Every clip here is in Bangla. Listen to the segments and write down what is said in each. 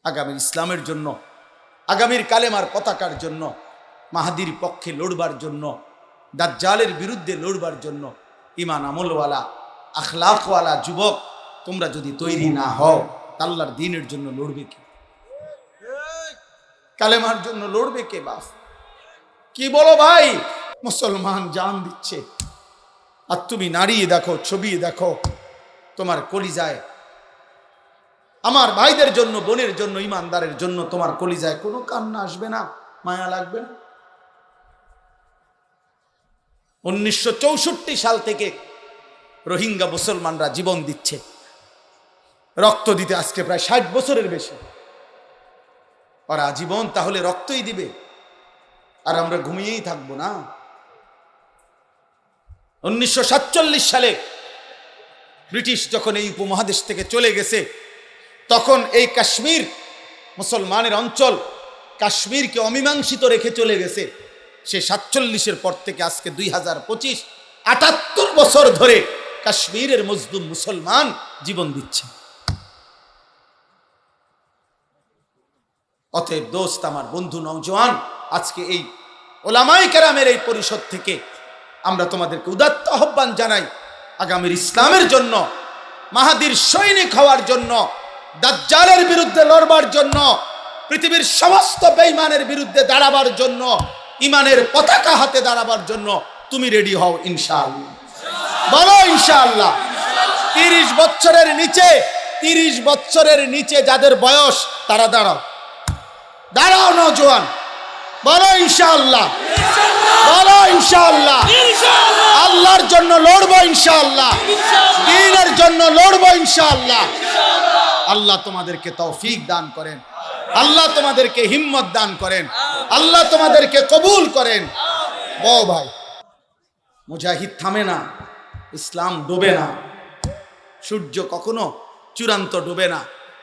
আগামীর ইসলামের জন্য, আগামীর কালেমার পতাকার জন্য, মাহাদির পক্ষে লড়বার জন্য, দাজ্জালের বিরুদ্ধে লড়বার জন্য। ইমান আমলওয়ালা আখলাকওয়ালা যুবক তোমরা যদি তৈরি না হও, আল্লাহর দ্বীনের জন্য লড়বে কে? কালেমার জন্য লড়বে কে? বাপ কি বলো ভাই? মুসলমান জান দিচ্ছে, আর তুমি নাড়িয়ে দেখো, ছবি দেখো, তোমার কলিজায়, আমার ভাইদের জন্য, বোনের জন্য, ইমানদারের জন্য তোমার কলিজায় কোনো কান্না আসবে না, মায়া লাগবে না? 1964 সাল থেকে রোহিঙ্গা মুসলমানরা জীবন দিচ্ছে, রক্ত দিতে আজকে প্রায় 60 বছরের বেশি। ওরা আজীবন তাহলে রক্তই দিবে, আর আমরা ঘুমিয়েই থাকবো না? 1947 সালে ব্রিটিশ যখন এই উপমহাদেশ থেকে চলে গেছে, তখন এই কাশ্মীর মুসলমানের অঞ্চল, কাশ্মীরকে অমীমাংসিত রেখে চলে গেছে। সে 47-এর পর থেকে আজকে 2025, 78 বছর ধরে কাশ্মীরের মজলুম মুসলমান জীবন দিচ্ছে। অতএব দোস্ত, আমার বন্ধু নওজোয়ান, আজকে এই ওলামায়ে কেরামের এই পরিষদ থেকে আমরা তোমাদেরকে উদাত্ত আহ্বান জানাই, আগামীর ইসলামের জন্য, মাহাদির সৈনিক হওয়ার জন্য, দাজ্জালের বিরুদ্ধে লড়বার জন্য, পৃথিবীর সমস্ত বেঈমানের বিরুদ্ধে দাঁড়াবার জন্য, ইমানের পতাকা হাতে দাঁড়াবার জন্য তুমি রেডি হও ইনশাআল্লাহ। বলো ইনশাআল্লাহ। 30 বছরের নিচে, 30 বছরের নিচে যাদের বয়স, তারা দাঁড়াও, দাঁড়াও নওজোয়ান, বলো ইনশাআল্লাহ, বলো ইনশাআল্লাহ। আল্লাহর জন্য লড়বো ইনশাআল্লাহ, দ্বীনের জন্য লড়বো ইনশাআল্লাহ। আল্লাহ তোমাদেরকে তৌফিক দান করেন, আল্লাহ তোমাদেরকে হিম্মত দান করেন, আল্লাহ তোমাদেরকে কবুল করেন। ও ভাই, মুজাহিদ থামে না, ইসলাম ডুবে না, সূর্য কখনো চূড়ান্ত ডুবে না।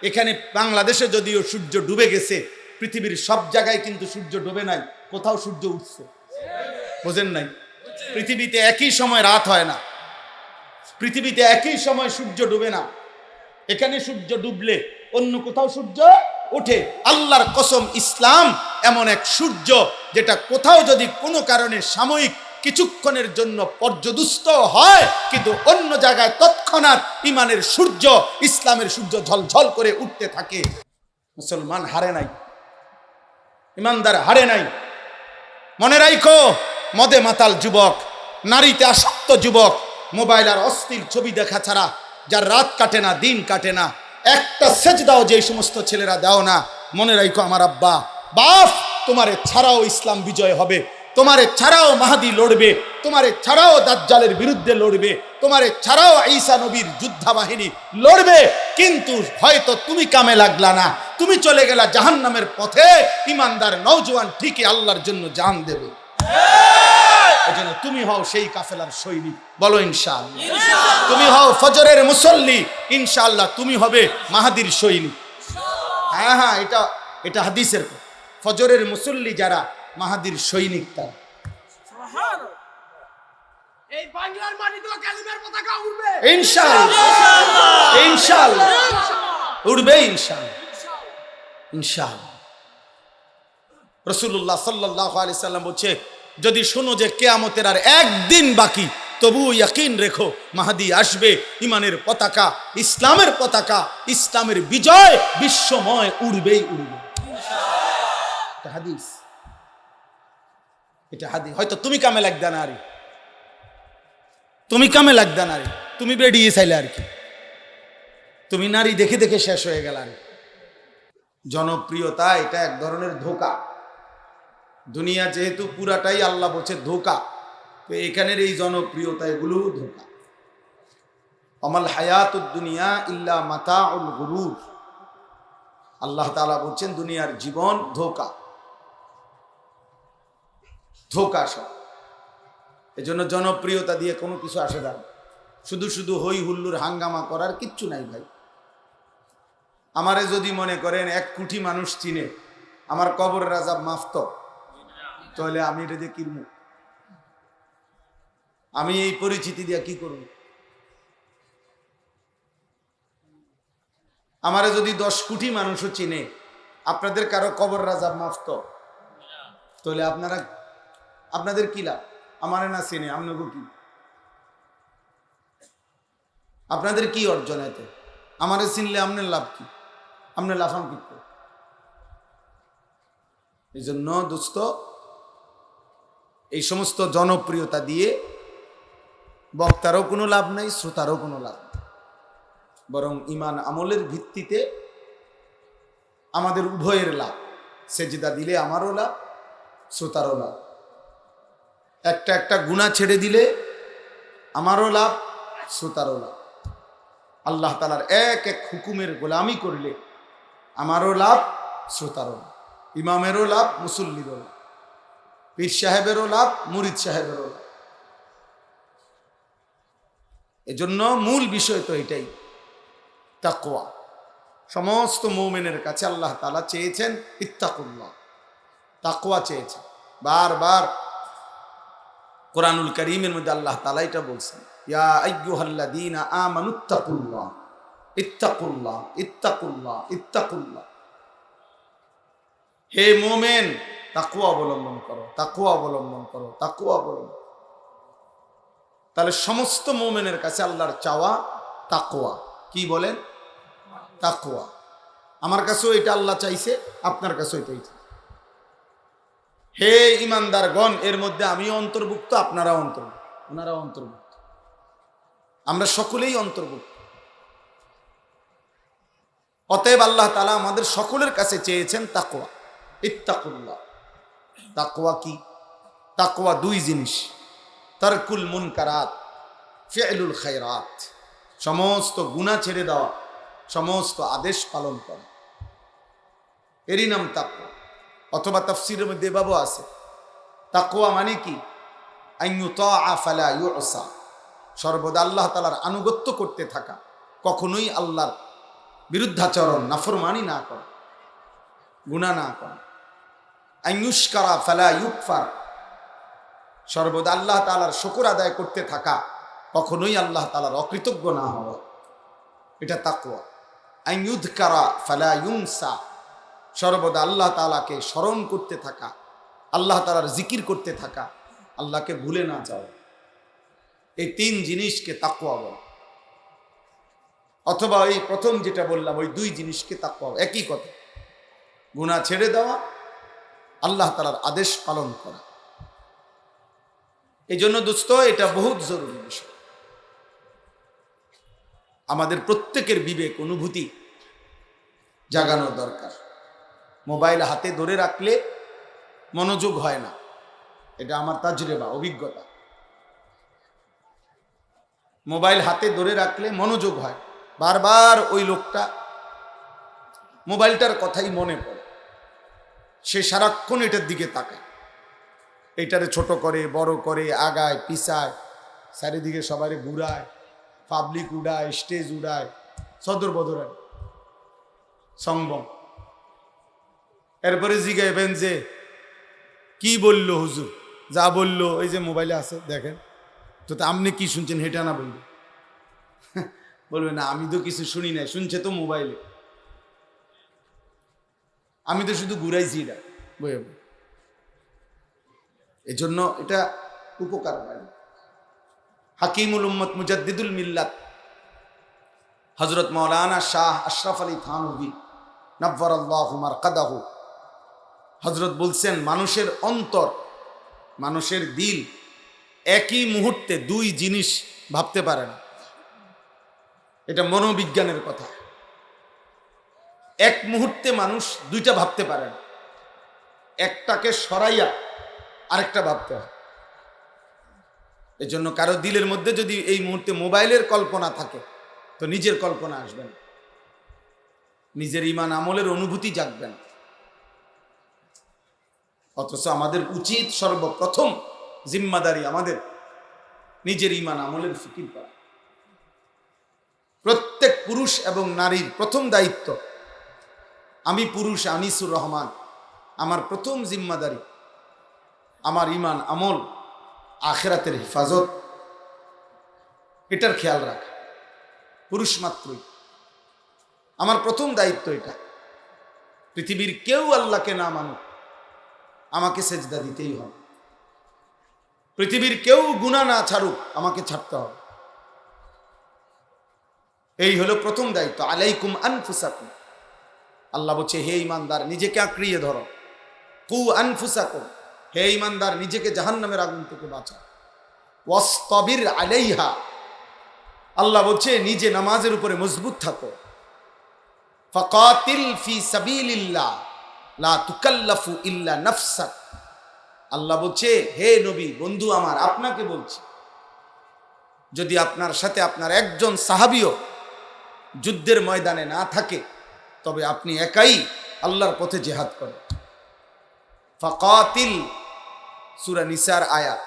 এখানে বাংলাদেশে যদিও সূর্য ডুবে গেছে, পৃথিবীর সব জায়গায় কিন্তু সূর্য ডুবে নাই, কোথাও সূর্য উঠছে। বোঝেন নাই? পৃথিবীতে একই সময় রাত হয় না, পৃথিবীতে একই সময় সূর্য ডুবে না। এখানে সূর্য ডুবলে অন্য কোথাও সূর্য ওঠে। আল্লাহর কসম, ইসলাম এমন এক সূর্য যেটা কোথাও যদি কোনো কারণে সাময়িক কিছুক্ষণের জন্য পর্যদুস্ত হয়, কিন্তু অন্য জায়গায় তৎক্ষণাৎ ইমানের সূর্য, ইসলামের সূর্য ঝলঝল করে উঠতে থাকে। মুসলমান হারে নাই, ইমানদার হারে নাই। মনে রাখো, মদে মাতাল যুবক, নারীতে আসক্ত যুবক, মোবাইল আর অস্থির ছবি দেখা ছাড়া যার রাত কাটে না, দিন কাটে না, একটা সেজদাও যে সমস্ত ছেলেরা দাও না, মনে রাখো আমার আব্বা, বাপ, তোমারে ছাড়াও ইসলাম বিজয় হবে, তোমারে ছাড়াও মাহাদি লড়বে, তোমারে ছাড়াও দাজ্জালের বিরুদ্ধে লড়বে, তোমারে ছাড়াও ঈসা নবীর যোদ্ধা বাহিনী লড়বে। কিন্তু হয়তো তুমি কামে লাগলা না, তুমি চলে গেলা জাহান্নামের পথে। ইমানদার নওজোয়ান ঠিকই আল্লাহর জন্য জান দেবে। এজন্য তুমি হও সেই কাফেলার সৈনিক, বলো ইনশাআল্লাহ। তুমি হও ফজরের মুসল্লি, ইনশাআল্লাহ তুমি হবে মাহাদির সৈনিক। হ্যাঁ হ্যাঁ, এটা হাদিসের। ফজরের মুসল্লি যারা, মাহাদির সৈনিক তারা। এই বাংলার মাটিতেও কালিমার পতাকা উড়বে ইনশাআল্লাহ, ইনশাআল্লাহ উড়বে ইনশাআল্লাহ, ইনশাআল্লাহ। রাসূলুল্লাহ সাল্লাল্লাহু আলাইহি সাল্লাম বলছে, যদি শোনো যে কিয়ামতের আর একদিন বাকি, তবু ইয়াকিন রেখো মাহাদি আসবে। ইমানের পতাকা, ইসলামের পতাকা, ইসলামের বিজয় বিশ্বময় উড়বেই উড়বে। এটা হাদিস, এটা হাদিস। হয়তো তুমি কামে লাগদা না, আরে তুমি কামে লাগদা না, আরে তুমি বেরিয়ে চাইলে আর কি, তুমি নারী দেখে দেখে শেষ হয়ে গেল। আরে জনপ্রিয়তা এটা এক ধরনের ধোঁকা। দুনিয়া যেহেতু পুরাটাই আল্লাহ বলছে ধোঁকা, তো এখানের এই জনপ্রিয়তা এগুলো ধোঁকা। আমাল হায়াতুদ দুনিয়া ইল্লা মাতাউল গুরুর। আল্লাহ তাআলা বলছেন দুনিয়ার জীবন ধোঁকা, ধোঁকা সব। এজন্য জনপ্রিয়তা দিয়ে কোনো কিছু আসে না, শুধু শুধু হই হুল্লুর হাঙ্গামা করার কিচ্ছু নাই ভাই। আমারে যদি মনে করেন 1 কোটি মানুষ চিনে, আমার কবরের আযাব মাফ তো, তাহলে আমি এটা দিয়ে কিনব? আমি এই পরিচিতি দিয়ে কি করব? আমারে যদি 10 কোটি মানুষও চিনে, আপনাদের কারো কবর রাজাব মাফ তো তাহলে আপনাদের কি লাভ? আমারে না চিনে আপনাকে কি, আপনাদের কি অর্জন এতে? আমারে চিনলে আপনার লাভ কি? আপনার লাফান কি? এই জন্য দোস্ত, এই সমস্ত জনপ্রিয়তা দিয়ে বক্তারও কোনো লাভ নাই, শ্রোতারও কোনো লাভ নেই। বরং ইমান আমলের ভিত্তিতে আমাদের উভয়ের লাভ। সেজদা দিলে আমারও লাভ, শ্রোতারও লাভ। একটা গুনাহ ছেড়ে দিলে আমারও লাভ, শ্রোতারও লাভ। আল্লাহ তাআলার এক এক হুকুমের গোলামি করলে আমারও লাভ, শ্রোতারও লাভ। ইমামেরও লাভ, মুসল্লিরও লাভ। পীর সাহেবেরও লাভ, মুরিদ সাহেবেরও লাভ। এজন্য মূল বিষয় তো এটাই, তাকওয়া। সমস্ত মুমিনের কাছে আল্লাহ তাআলা চেয়েছেন ইত্তাকুল্লাহ, তাকওয়া চেয়েছেন। বারবার কোরআনুল কারীমের মধ্যে আল্লাহ তাআলা এটা বলছেন, ইয়া আইয়ুহাল্লাযীনা আমানুত্তাকুল্লাহ ইত্তাকুল্লাহ ইত্তাকুল্লাহ ইত্তাকুল্লাহ। হে মুমিন, তাকওয়া অবলম্বন করো, তাকওয়া অবলম্বন করো, তাকওয়া অবলম্বন। তাহলে সমস্ত মুমিনের কাছে আল্লাহর চাওয়া তাকওয়া। কি বলেন? তাকওয়া। আমার কাছেও এটা আল্লাহ চাইছে, আপনার কাছেও এটাই চাইছে। হে ইমানদারগণ, এর মধ্যে আমিও অন্তর্ভুক্ত, আপনারাও অন্তর্ভুক্ত, ওনারাও অন্তর্ভুক্ত, আমরা সকলেই অন্তর্ভুক্ত। অতএব আল্লাহ তাআলা আমাদের সকলের কাছে চেয়েছেন তাকওয়া, ইত্তাকুল্লাহ। তাকওয়া কি? তাকওয়া দুই জিনিস, তারকুল মুনকারাত, ফি'লুল খায়রাত। সমস্ত গুনাহ ছেড়ে দেওয়া, সমস্ত আদেশ পালন করা, এরই নাম তাকওয়া। অথবা তাফসীরের মধ্যে এভাবেও আছে, তাকওয়া মানে কি? আইয়ুতাআ ফালা ইউসা, সর্বদা আল্লাহ তাআলার আনুগত্য করতে থাকা, কখনোই আল্লাহর বিরুদ্ধাচরণ, নাফরমানি না করা, গুনাহ না করা। আইয়ুশকারা ফালা ইউকফার, সর্বদা আল্লাহ তাআলার শুকর আদায় করতে থাকা, কখনোই আল্লাহ তাআলার অকৃতজ্ঞ না হওয়া, এটা তাকওয়া। আইয়ুযকারা ফালা ইউনসা, সর্বদা আল্লাহ তাআলাকে স্মরণ করতে থাকা, আল্লাহ তাআলার জিকির করতে থাকা, আল্লাহকে ভুলে না যাওয়া। এই তিন জিনিসকে তাকওয়া বলে। অথবা এই প্রথম যেটা বললাম, ওই দুই জিনিসকে তাকওয়া, একই কথা। গুনাহ ছেড়ে দেওয়া, আল্লাহ তাআলার আদেশ পালন করা। এই জন্য দোস্ত, এটা বহুত জরুরি বিষয়। আমাদের প্রত্যেকের বিবেক অনুভূতি জাগানো দরকার। মোবাইল হাতে ধরে রাখলে মনোযোগ হয় না, এটা আমার তাজরিবা, অভিজ্ঞতা। মোবাইল হাতে ধরে রাখলে মনোযোগ হয়, বারবার ওই লোকটা, মোবাইলটার কথাই মনে পড়ে, সে সারাক্ষণ এটার দিকে তাকায়, এইটারে ছোট করে, বড় করে, আগায় পিছায়, চারিদিকে সবাই ঘুরায়, পাবলিক উড়ায়, স্টেজ উড়ায়, সদর বদরায় সংবম। এরপরে জিগাইবেন যে কি বলল হুজুর, যা বলল এই যে মোবাইলে আছে দেখেন তো, আপনি কি শুনছেন হেটা না বলবে? বলবে না, আমি তো কিছু শুনি নাই, শুনছে তো মোবাইলে, আমি তো শুধু ঘুরাইছি এটা বই। এই জন্য এটা উপকার হয়। হাকিমুল উম্মত মুজাদ্দিদুল মিল্লাত হযরত মাওলানা শাহ আশরাফ আলী থানভী নব্বরাল্লাহু মারকাদাহু, হযরত বলছেন, মানুষের অন্তর, মানুষের দিল একই মুহূর্তে দুই জিনিস ভাবতে পারে না। এটা মনোবিজ্ঞানের কথা। এক মুহূর্তে মানুষ দুইটা ভাবতে পারে না, একটাকে সরাইয়া আরেকটা ভাবতে হয়। এজন্য কারো দিলের মধ্যে যদি এই মুহূর্তে মোবাইলের কল্পনা থাকে, তো নিজের কল্পনা আসবে না, নিজের ঈমান আমলের অনুভূতি জাগবে না। অথচ আমাদের উচিত সর্বপ্রথম জিম্মাদারি আমাদের নিজের ঈমান আমলের ফিকির করা। প্রত্যেক পুরুষ এবং নারীর প্রথম দায়িত্ব, আমি পুরুষ আনিসুর রহমান, আমার প্রথম জিম্মাদারি আমার ঈমান আমল, আখিরাতের হেফাজত, এটার খেয়াল রাখা। পুরুষ মাত্রই আমার প্রথম দায়িত্ব এটা। পৃথিবীর কেউ আল্লাহকে না মানুক, আমাকে সেজদা দিতেই হবে। পৃথিবীর কেউ গুনাহ না ছাড়ুক, আমাকে ছাড়তে হবে। এই হলো প্রথম দায়িত্ব। আলাইকুম আনফুসাকুম, আল্লাহ বলছে হে ঈমানদার নিজেকে আঁকড়িয়ে ধরো। কু আনফুসাকুম, হে ঈমানদার নিজেকে জাহান্নামের আগুন থেকে বাঁচাও। ওয়াসতাবির আলাইহা, আল্লাহ বলছে নিজে নামাজের উপরে মজবুত থাকো। ফাকাতিল ফি সাবিলিল্লাহ লা তুকাল্লাফু ইল্লা নাফসাক, আল্লাহ বলছে হে নবী বন্ধু আমার, আপনাকে বলছি, যদি আপনার সাথে আপনার একজন সাহাবীও যুদ্ধের ময়দানে না থাকে, তবে আপনি একাই আল্লাহর পথে জিহাদ করেন। ফাকাতিল, সূরা নিসার আয়াত,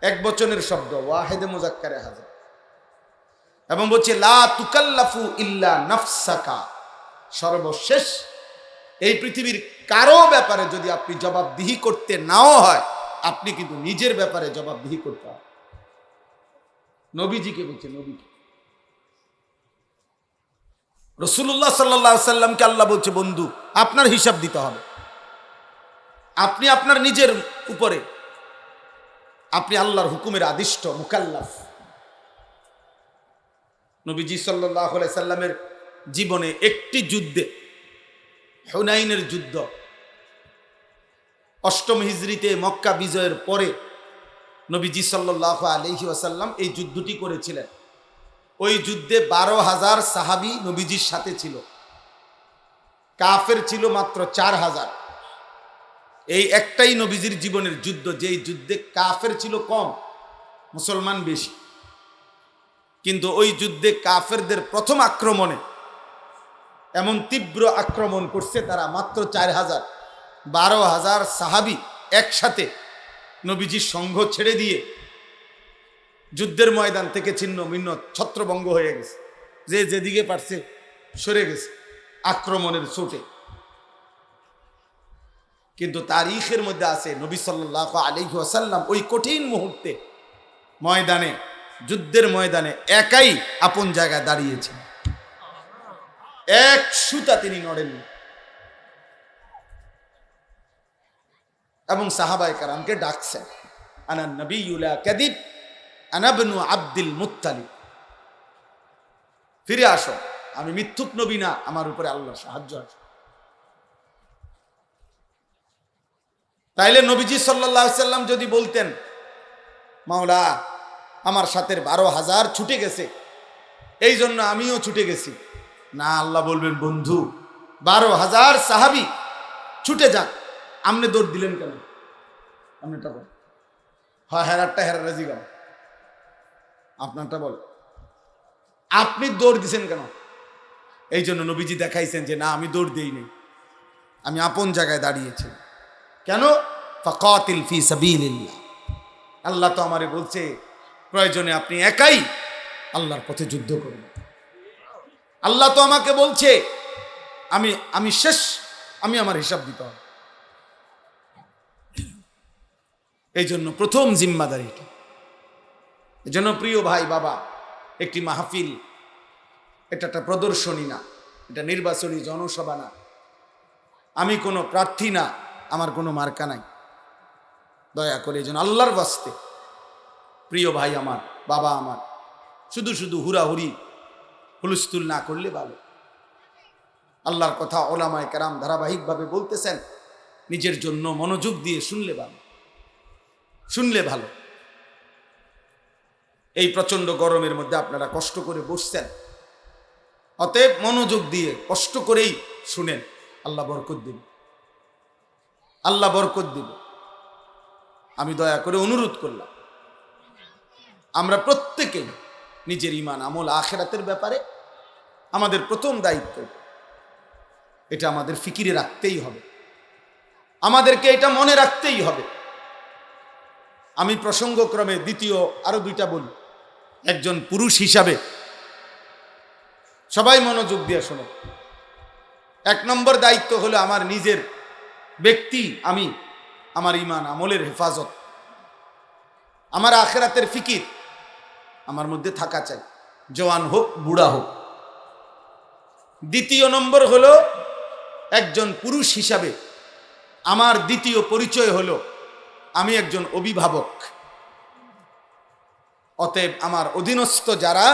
এক বচনের শব্দ, ওয়াহিদে মুজাক্কারে হাজার, এবং বলছে লা তুকাল্লাফু ইল্লা নাফসাকা, সর্বশেষ এই পৃথিবীর কারো ব্যাপারে যদি আপনি জবাবদিহি করতে নাও হয়, আপনি কিন্তু নিজের ব্যাপারে জবাবদিহি করতে হবে। নবীজিকে বলছে, নবীকে, রাসূলুল্লাহ সাল্লাল্লাহু আলাইহি সাল্লামকে আল্লাহ বলছে বন্ধু আপনার হিসাব দিতে হবে। আপনি আপনার নিজের উপরে, আপনি আল্লাহর হুকুমের আদিষ্ট মুকাল্লাফ। নবীজি সাল্লাল্লাহু আলাইহি সাল্লামের জীবনে একটি যুদ্ধে, হুনাইনের যুদ্ধ, 8ম হিজরিতে মক্কা বিজয়ের পরে নবীজি সাল্লাল্লাহু আলাইহি ওয়াসাল্লাম এই যুদ্ধটি করেছিলেন। ওই যুদ্ধে 12,000 সাহাবী নবীজির সাথে ছিল, কাফের ছিল মাত্র 4,000। এই একটাই নবীজির জীবনের যুদ্ধ, যেই যুদ্ধে কাফের ছিল কম, মুসলমান বেশি। কিন্তু ওই যুদ্ধে কাফেরদের প্রথম আক্রমণে এমন তীব্র আক্রমণ করছে তারা, মাত্র 4,000, 12,000 সাহাবী একসাথে নবীজির সঙ্গ ছেড়ে দিয়ে যুদ্ধের ময়দান থেকে ছিন্ন ভিন্ন ছত্রভঙ্গ হয়ে গেছে, যে যেদিকে পারছে সরে গেছে আক্রমণের চোটে। কিন্তু তারিখের মধ্যে আছে নবী সাল্লাল্লাহু আলাইহি ওয়াসাল্লাম ওই কঠিন মুহূর্তে ময়দানে, যুদ্ধের ময়দানে একাই আপন জায়গায় দাঁড়িয়েছেন, এক সুতা তিনি নড়েননি, এবং সাহাবায়ে কেরামকে ডাকছেন, আনা নবিয়্যু লা কাযিব আনা ইবনু আব্দুল মুত্তালিব, ফিরে আসো, আমি মিথ্যুক নবী না, আমার উপরে আল্লাহর সাহায্য আছে। তাইলে নবীজি সাল্লাল্লাহু আলাইহি সাল্লাম যদি বলতেন মাওলা আমার সাথে 12,000 ছুটে গেছে, এই জন্য আমিও ছুটে গেছি, না, আল্লাহ বলবেন বন্ধু 12,000 সাহাবী ছুটে যাক, আপনি দৌড় দিলেন কেন? আপনারটা বল, হ্যাঁ হেরারটা হেরার রাজি গাও, আপনারটা বল, আপনি দৌড় দিছেন কেন? এই জন্য নবীজি দেখাইছেন যে না, আমি দৌড় দেইনি, আমি আপন জায়গায় দাঁড়িয়েছি। কেন? ফাকাতিল ফি সাবিলিল্লাহ, আল্লাহ তো আমারে বলছে প্রয়োজনে আপনি একাই আল্লাহর পথে যুদ্ধ করুন। আল্লাহ তো আমাকে বলছে আমি শেষ, আমি আমার হিসাব দিতে হবে। এই জন্য প্রথম জিম্মাদারি এটা। এই জন্য প্রিয় ভাই বাবা, একটি মাহফিল এটা একটা প্রদর্শনী না, এটা নির্বাচনী জনসভা না, আমি কোনো প্রার্থী না, আমার কোনো মার্কা নাই। দয়া করে এই জন্য আল্লাহর বাস্তে প্রিয় ভাই আমার, বাবা আমার, শুধু শুধু হুড়াহুড়ি হুলস্থুল না করলে ভালো। আল্লাহর কথা ওলামায়ে কেরাম ধারাবাহিকভাবে বলতেছেন, নিজের জন্য মনোযোগ দিয়ে শুনলে ভালো, শুনলে ভালো। এই প্রচন্ড গরমের মধ্যে আপনারা কষ্ট করে বসছেন, অতএব মনোযোগ দিয়ে কষ্ট করেই শুনেন, আল্লাহ বরকত দিবে, আল্লাহ বরকত দিবে। আমি দয়া করে অনুরোধ করলাম, আমরা প্রত্যেকেই নিজের ঈমান আমল আখিরাতের ব্যাপারে আমাদের প্রথম দায়িত্ব, এটা আমাদের ফিকিরে রাখতেই হবে, আমাদেরকে এটা মনে রাখতেই হবে। আমি প্রসঙ্গক্রমে দ্বিতীয় আরো দুইটা বলি। একজন পুরুষ হিসাবে সবাই মনোযোগ দিয়ে শোনো। 1 নম্বর দায়িত্ব হলো আমার নিজের ব্যক্তি, আমি আমার ঈমান আমলের হেফাজত, আমার আখিরাতের ফিকির আমার মধ্যে থাকা চাই, জওয়ান হোক বুড়া হোক। দ্বিতীয় নম্বর হলো একজন পুরুষ হিসাবে আমার দ্বিতীয় পরিচয় হলো আমি একজন অভিভাবক। অতএব আমার অধীনস্থ যারা,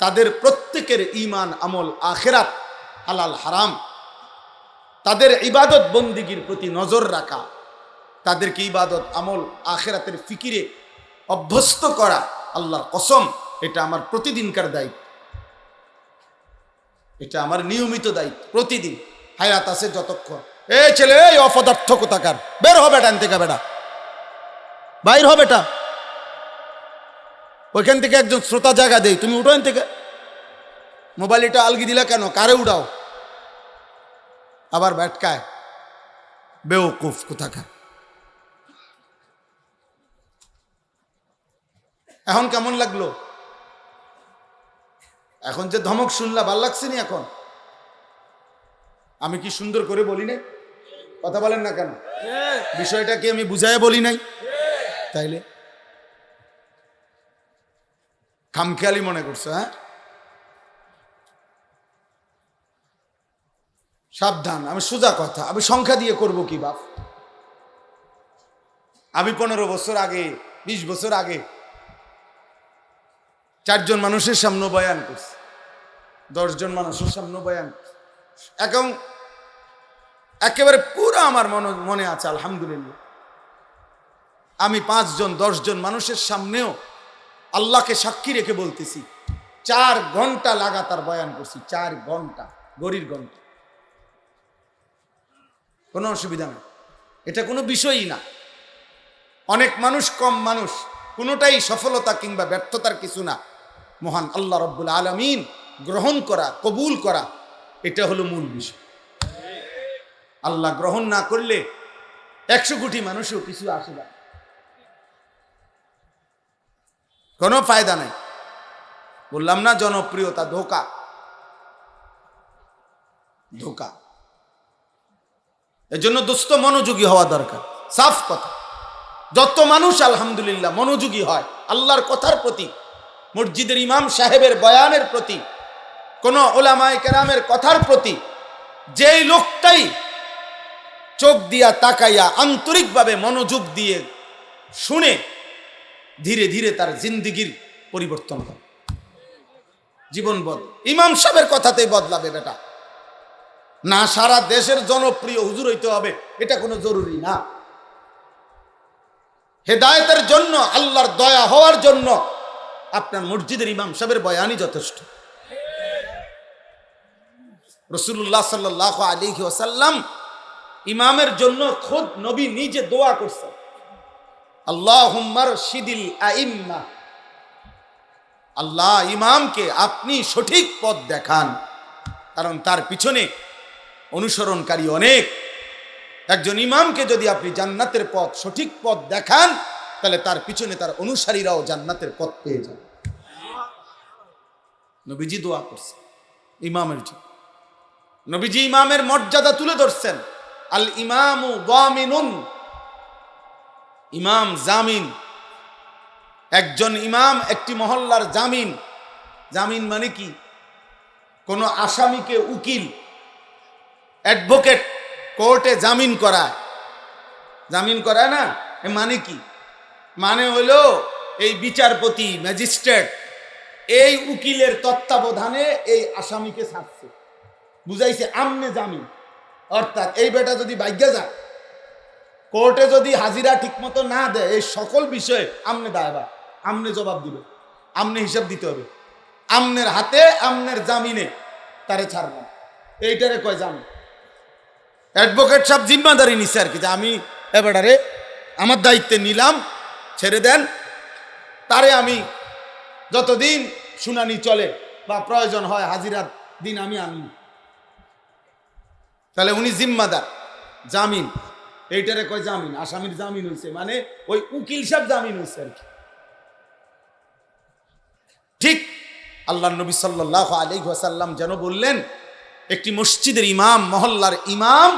তাদের প্রত্যেকের ঈমান, আমল, আখিরাত, হালাল হারাম, তাদের ইবাদত বন্দিগির প্রতি নজর রাখা, তাদেরকে ইবাদত, আমল, আখিরাতের ফিকিরে অভ্যস্ত করা, আল্লাহর কসম এটা আমার প্রতিদিনকার দায়িত্ব। এটা আমার নিয়মিত দায়িত্ব। প্রতিদিন হায়াত আছে যতক্ষণ। এই ছেলে, এই অপদার্থ কোথাকার, বের হবে ডান থেকে, বেটা বাইর হবে, এটা ওইখান থেকে একজন শ্রোতা জায়গা দেই, তুমি উঠো এখান থেকে। মোবাইল এটা আলগি দিলা কেন? কারে উঠাও? আবার ব্যাটকায়, বেওকুফ কোথাকার। এখন কেমন লাগলো? এখন যে ধমক শুনলা, ভাল লাগছে নি? এখন আমি কি সুন্দর করে বলি নাই? কথা বলেন না কেন? বিষয়টা কি আমি বুঝায় বলি নাই? তাইলে খামখেয়ালি মনে করছো? হ্যাঁ, সাবধান। আমি সোজা কথা, আমি সংখ্যা দিয়ে করব কি বাপ? আমি 15 বছর আগে, 20 বছর আগে 4 জন মানুষের সামনে বয়ান করছি, 10 জন মানুষের সামনে বয়ান করছি। এখন একেবারে পুরো আমার মনে আছে, আলহামদুলিল্লাহ। আমি 5 জন 10 জন মানুষের সামনেও আল্লাহকে সাক্ষী রেখে বলতেছি, 4 ঘন্টা লাগাতার বয়ান করছি। 4 ঘন্টা, গড়ির ঘন্টা। কোনো অসুবিধা নেই, এটা কোনো বিষয়ই না। অনেক মানুষ, কম মানুষ, কোনোটাই সফলতা কিংবা ব্যর্থতার কিছু না। মহান আল্লাহ রব্বুল আলামিন গ্রহণ করা, কবুল করা, এটা হলো মূল বিষয়। আল্লাহ গ্রহণ না করলে 100 কোটি মানুষও কিছু আসে না, কোনো ফায়দা নাই। বললাম না, জনপ্রিয়তা ধোঁকা, ধোঁকা। এর জন্য দোস্ত মনোযোগী হওয়া দরকার। সাফ কথা, যত মানুষ আলহামদুলিল্লাহ মনোযোগী হয় আল্লাহর কথার প্রতি, মসজিদের ইমাম সাহেবের বয়ানের প্রতি, কোন ওলামায়ে কেরামের কথার প্রতি, যেই লোকটাই চোখ দিয়া তাকাইয়া আন্তরিকভাবে মনোযোগ দিয়ে শুনে, ধীরে ধীরে তার জিন্দিগির পরিবর্তন হয়, জীবন ইমাম সাহেবের কথাতেই বদলাবে বেটা। না সারা দেশের জনপ্রিয় হুজুর হইতে হবে, এটা কোনো জরুরি না। হেদায়েতের জন্য, আল্লাহর দয়া হওয়ার জন্য আপনার মসজিদের ইমাম সাহেবের বয়ানই যথেষ্ট। রাসূলুল্লাহ সাল্লাল্লাহু আলাইহি ওয়াসাল্লাম ইমামের জন্য খুদ নবী নিজে দোয়া করছেন, আল্লাহুম্মা রশিদিল আইম্মা, আল্লাহ ইমামকে আপনি সঠিক পথ দেখান, কারণ তার পিছনে অনুসরণকারী অনেক। একজন ইমামকে যদি আপনি জান্নাতের পথ, সঠিক পথ দেখান, তাহলে তার পিছনে তার অনুসারীরাও জান্নাতের পথ পেয়ে যাবে। নবীজি দোয়া করছেন ইমামের জন্য। নবীজি ইমামের মর্যাদা তুলে ধরছেন, আল ইমামু দামিনুন, ইমাম জামিন। একজন ইমাম একটি মহল্লার জামিন। জামিন মানে কি? কোন আসামিকে উকিল, অ্যাডভোকেট কোর্টে জামিন করায়, জামিন করায় না, মানে কি? মানে হলো এই বিচারপতি, ম্যাজিস্ট্রেট এই উকিলের তত্ত্বাবধানে এই আসামিকে ছাড়ছে, বুঝাইছে আমনে জামিন। অর্থাৎ এই বেটা যদি ভাগ্যে যায়, কোর্টে যদি হাজিরা ঠিক মতো না দেয়, এই সকল বিষয়ে আমনে দায়বা, আমনে জবাব দিবে, আমনে হিসাব দিতে হবে, আমনের হাতে, আমনের জামিনে তারে ছাড়বেন। এইটারে কয় জামিন। অ্যাডভোকেট সব জিম্মাদারি নিচ্ছে আর কি, যে আমি এবারে আমার দায়িত্বে নিলাম, ছেড়ে দেন তারে, আমি যতদিন শুনানি চলে বা প্রয়োজন হয় হাজিরার দিন আমি আনি, তাহলে উনি জিম্মাদার, জামিন। এইটারে কয় জামিন। আসামির জামিন হয়েছে মানে ওই উকিল সাহেব জামিন হয়েছে আর কি। ঠিক আল্লাহ নবী সাল্লাল্লাহু আলাইহি ওয়াসাল্লাম যেন বললেন, একটি মসজিদের ইমাম, মহল্লার ইমাম,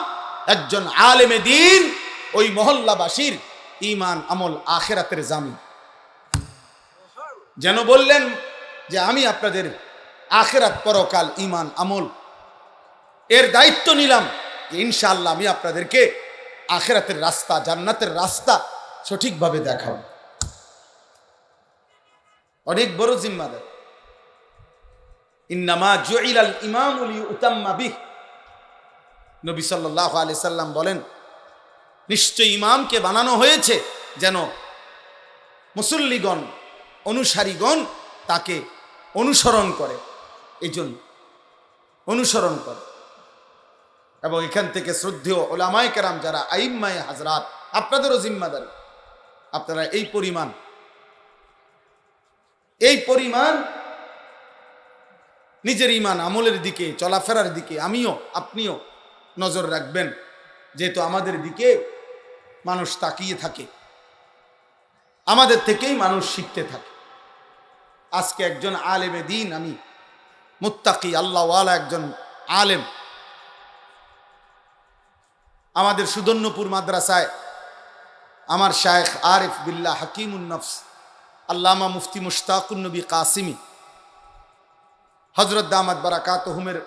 একজন আলেমে দ্বীন, ওই মহল্লাবাসীর ঈমান, আমল, আখিরাতের জামিন। যেন বললেন যে আমি আপনাদের আখিরাত, পরকাল, ঈমান, আমল এর দায়িত্ব নিলাম যে ইনশাআল্লাহ আমি আপনাদেরকে আখিরাতের রাস্তা, জান্নাতের রাস্তা সঠিকভাবে দেখাবো। অনেক বড় জিম্মাদার। ইন্নামা জুইলাল ইমামু লিউতাম্মা বিহি, নবী সাল্লাল্লাহু আলাইহি সাল্লাম বলেন, নিশ্চয় ইমামকে বানানো হয়েছে যেন মুসল্লিগণ, অনুসারীগণ তাকে অনুসরণ করে, এই জন্য অনুসরণ করে। এবং এখান থেকে শ্রদ্ধেয় ওলামায়ে কেরাম যারা আইম্মায়ে হাজরাত, আপনাদেরও জিম্মাদারি, আপনারা এই পরিমাণ নিজের ইমান আমলের দিকে, চলাফেরার দিকে আমিও আপনিও নজর রাখবেন, যেহেতু আমাদের দিকে মানুষ তাকিয়ে থাকে, আমাদের থেকেই মানুষ শিখতে থাকে। আজকে একজন আলেমে দ্বীন, আমি মুত্তাকি আল্লাহওয়ালা একজন আলেম, আমাদের সুদন্যপুর মাদ্রাসায় আমার শায়েখ আরিফ বিল্লাহ হাকিমুন নফস আল্লামা মুফতি মুশতাকুন নবী কাসিমি হযরত দামাত বারাকাতুহুমের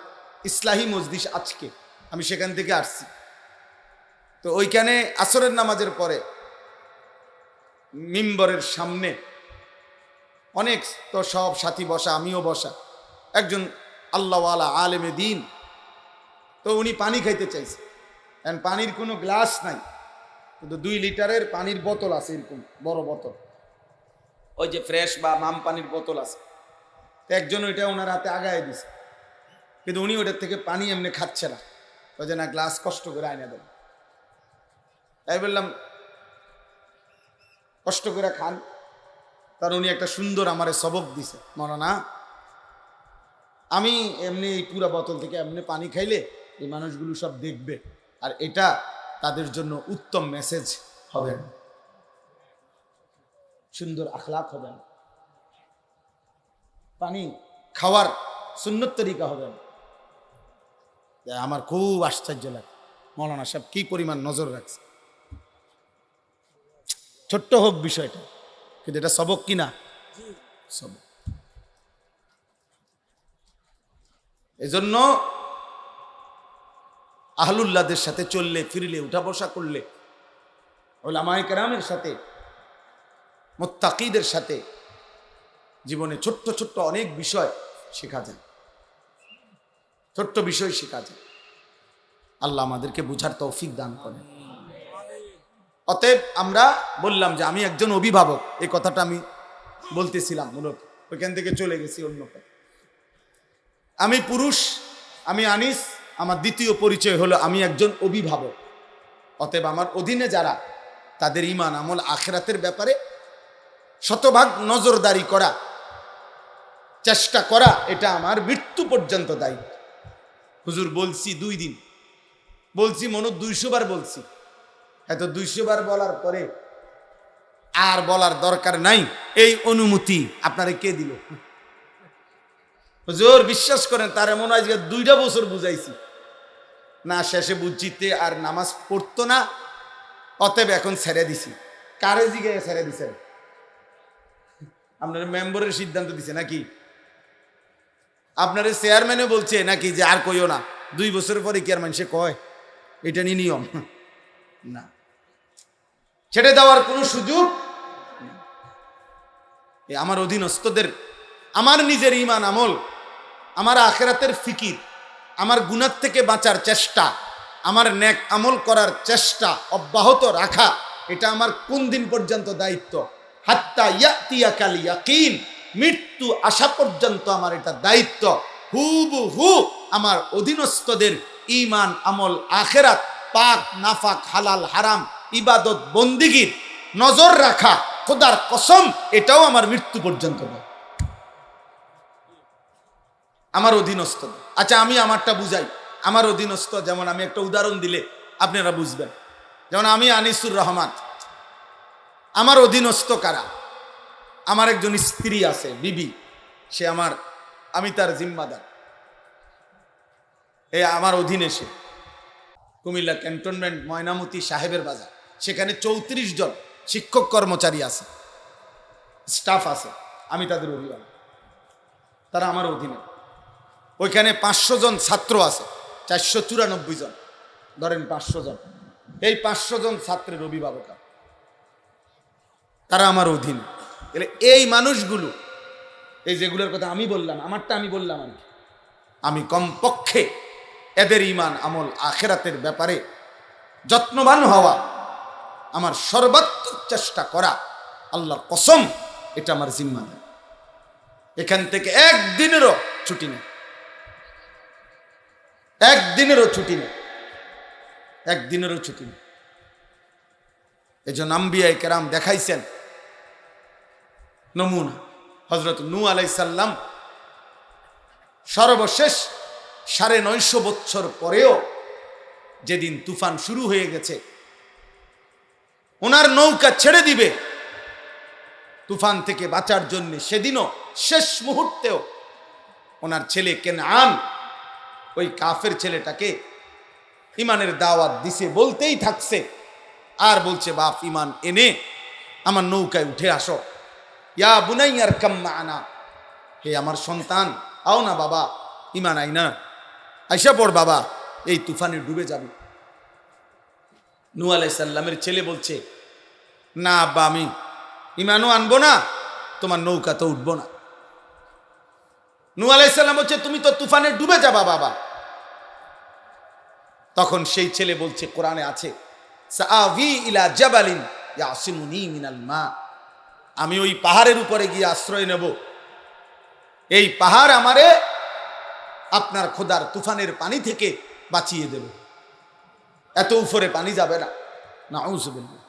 ইসলাহি মজলিস, আজকে আমি সেখান থেকে আসছি। তো ওইখানে আসরের নামাজের পরে মিম্বরের সামনে অনেক তো সব সাথী বসা, আমিও বসা, একজন আল্লাহওয়ালা আলেমে দ্বীন। তো উনি পানি খাইতে চাইছে, কারণ পানির কোনো গ্লাস নাই, কিন্তু 2 লিটারের পানির বোতল আছে, এরকম বড় বোতল, ওই যে ফ্রেশ বা মাম পানির বোতল আছে। তো একজন ওইটা ওনার হাতে আগায় দিছে, কিন্তু উনি ওটার থেকে পানি এমনি খাচ্ছে না, ওই যে না গ্লাস কষ্ট করে আইনা দেন। তাই বললাম কষ্ট করে খান। তার উনি একটা সুন্দর আমারে সবক দিছে, মৌলানা আমি এমনি এই পুরা বোতল থেকে এমনি পানি খাইলে এই মানুষগুলো সব দেখবে, আর এটা তাদের জন্য উত্তম মেসেজ হবে না, সুন্দর আখলাক হবে না, পানি খাওয়ার সুন্নত তরিকা হবে না। আমার খুব আশ্চর্য লাগে, মৌলানা সাহেব কি পরিমাণ নজর রাখছে। ছোট্ট হোক বিষয়টা, কিন্তু এটা সবক কিনা, সবক। এজন্য আহলুল্লাহদের সাথে চললে ফিরলে, উঠা বসা করলে, উলামায়ে কেরামের সাথে, মুত্তাকিদের সাথে জীবনে ছোট্ট ছোট্ট অনেক বিষয় শেখা যায়, ছোট্ট বিষয় শেখা যায়। আল্লাহ আমাদেরকে বুঝার তৌফিক দান করেন। অতএব আমরা বললাম যে আমি একজন অভিভাবক, এই কথাটা আমি বলতেছিলাম, মূলত ওইখান থেকে চলে গেছি অন্য কথা। আমি পুরুষ, আমি আনিস, আমার দ্বিতীয় পরিচয় হলো আমি একজন অভিভাবক। অতএব আমার অধীনে যারা, তাদের ঈমান আমল আখিরাতের ব্যাপারে শতভাগ নজরদারি করা, চেষ্টা করা, এটা আমার মৃত্যু পর্যন্ত দায়িত্ব। হুজুর বলছি 2 দিন, বলছি মনে 200 বার বলছি, এত 200 বার বলার পরে আর বলার দরকার নাই, এই অনুমতি আপনারে কে দিল? হুজুর বিশ্বাস করেন, তার এমন হয় যে 2টা বছর বুঝাইছি না, শেষে বুঝিতে আর নামাজ পড়তো না, অতএব এখন ছেড়ে দিছি। কারে জিগায় ছেড়ে দিছেন? আপনার মেম্বারের সিদ্ধান্ত দিছে নাকি? আপনার চেয়ারম্যানে বলছে নাকি যে আর কইও না? 2 বছর পরে কি আর মানুষে কয়? এটা নিয়ম না, ছেড়ে দেওয়ার কোনো সুযোগ। আমার অধীনস্থদের আমার নিজের ঈমান আমল, আমার আখিরাতের ফিকির, আমার গুনাহ থেকে বাঁচার চেষ্টা, আমার নেক আমল করার চেষ্টা অব্যাহত রাখা, এটা আমার কোন দিন পর্যন্ত দায়িত্ব? হাত্তা ইয়াতিয়াকাল ইয়াকিন, মৃত্যু আসা পর্যন্ত আমার এটা দায়িত্ব। হুবহু আমার অধীনস্থদের ঈমান আমল আখিরাত, পাক নাফাক, হালাল হারাম, ইবাদত বন্দিগির নজর রাখা, খোদার কসম এটাও আমার মৃত্যু পর্যন্ত নয়, আমার অধীনস্থ। আচ্ছা আমি আমারটা বুঝাই। আমার অধীনস্থ, যেমন আমি একটা উদাহরণ দিলে আপনারা বুঝবেন। যেমন আমি আনিসুর রহমান, আমার অধীনস্থ কারা? আমার একজন স্ত্রী আছে, বিবি, সে আমি তার জিম্মাদার। আমার অধীনে সে কুমিল্লা ক্যান্টনমেন্ট ময়নামতি সাহেবের বাজার, সেখানে 34 জন শিক্ষক কর্মচারী আছে, স্টাফ আছে, আমি তাদের অভিভাবক, তারা আমার অধীনে। ওইখানে 500 জন ছাত্র আছে, 494 জন, ধরেন 500 জন, এই 500 জন ছাত্রের অভিভাবক, তারা আমার অধীন। এই মানুষগুলো, এই যেগুলোর কথা আমি বললাম, আমারটা আমি বললাম আর কি, আমি কমপক্ষে এদের ঈমান আমল আখিরাতের ব্যাপারে যত্নবান হওয়া, আমার সর্বাত্মক চেষ্টা করা, আল্লাহর কসম এটা আমার জিম্মাদারি। এখান থেকে একদিনেরও ছুটি নেই, একদিনেরও ছুটি নেই, একদিনেরও ছুটি নেই। এই জন্য আম্বিয়ায়ে কেরাম দেখাইছেন নমুনা। হযরত নূহ আলাইহিস সালাম সর্বশেষ 950 বছর পরেও যেদিন তুফান শুরু হয়ে গেছে, ওনার নৌকা ছেড়ে দিবে তুফান থেকে বাঁচার জন্য, সেদিনও শেষ মুহূর্তেও ওনার ছেলে কেনআন ওই কাফের ছেলেটাকে ইমানের দাওয়াত দিছে, বলতেই থাকছে আর বলছে, বাপ ইমান এনে আমার নৌকায় উঠে আসো, ইয়া বুনাইয়ার কাম মা'না, হে আমার সন্তান আও না বাবা, ইমান আই না, আইসা পড় বাবা, এই তুফানে ডুবে যাবে। নূহ আলাইহিস সালামের ছেলে বলছে, না আব্বা, আমি ইমানও আনবো না, তোমার নৌকা তো উঠবো না। নূহ আলাইহিস সালাম বলছে, তুমি তো তুফানে ডুবে যাবা বাবা। তখন সেই ছেলে বলছে, কোরআনে আছে, সাআভি ইলা জাবালিন ইয়াসিমুনি মিনাল মা, আমি ওই পাহাড়ের উপরে গিয়ে আশ্রয় নেব, এই পাহাড় আমারে আপনার খোদার তুফানের পানি থেকে বাঁচিয়ে দেবে, এত উপরে পানি যাবে না। নাউযুবিল্লাহ।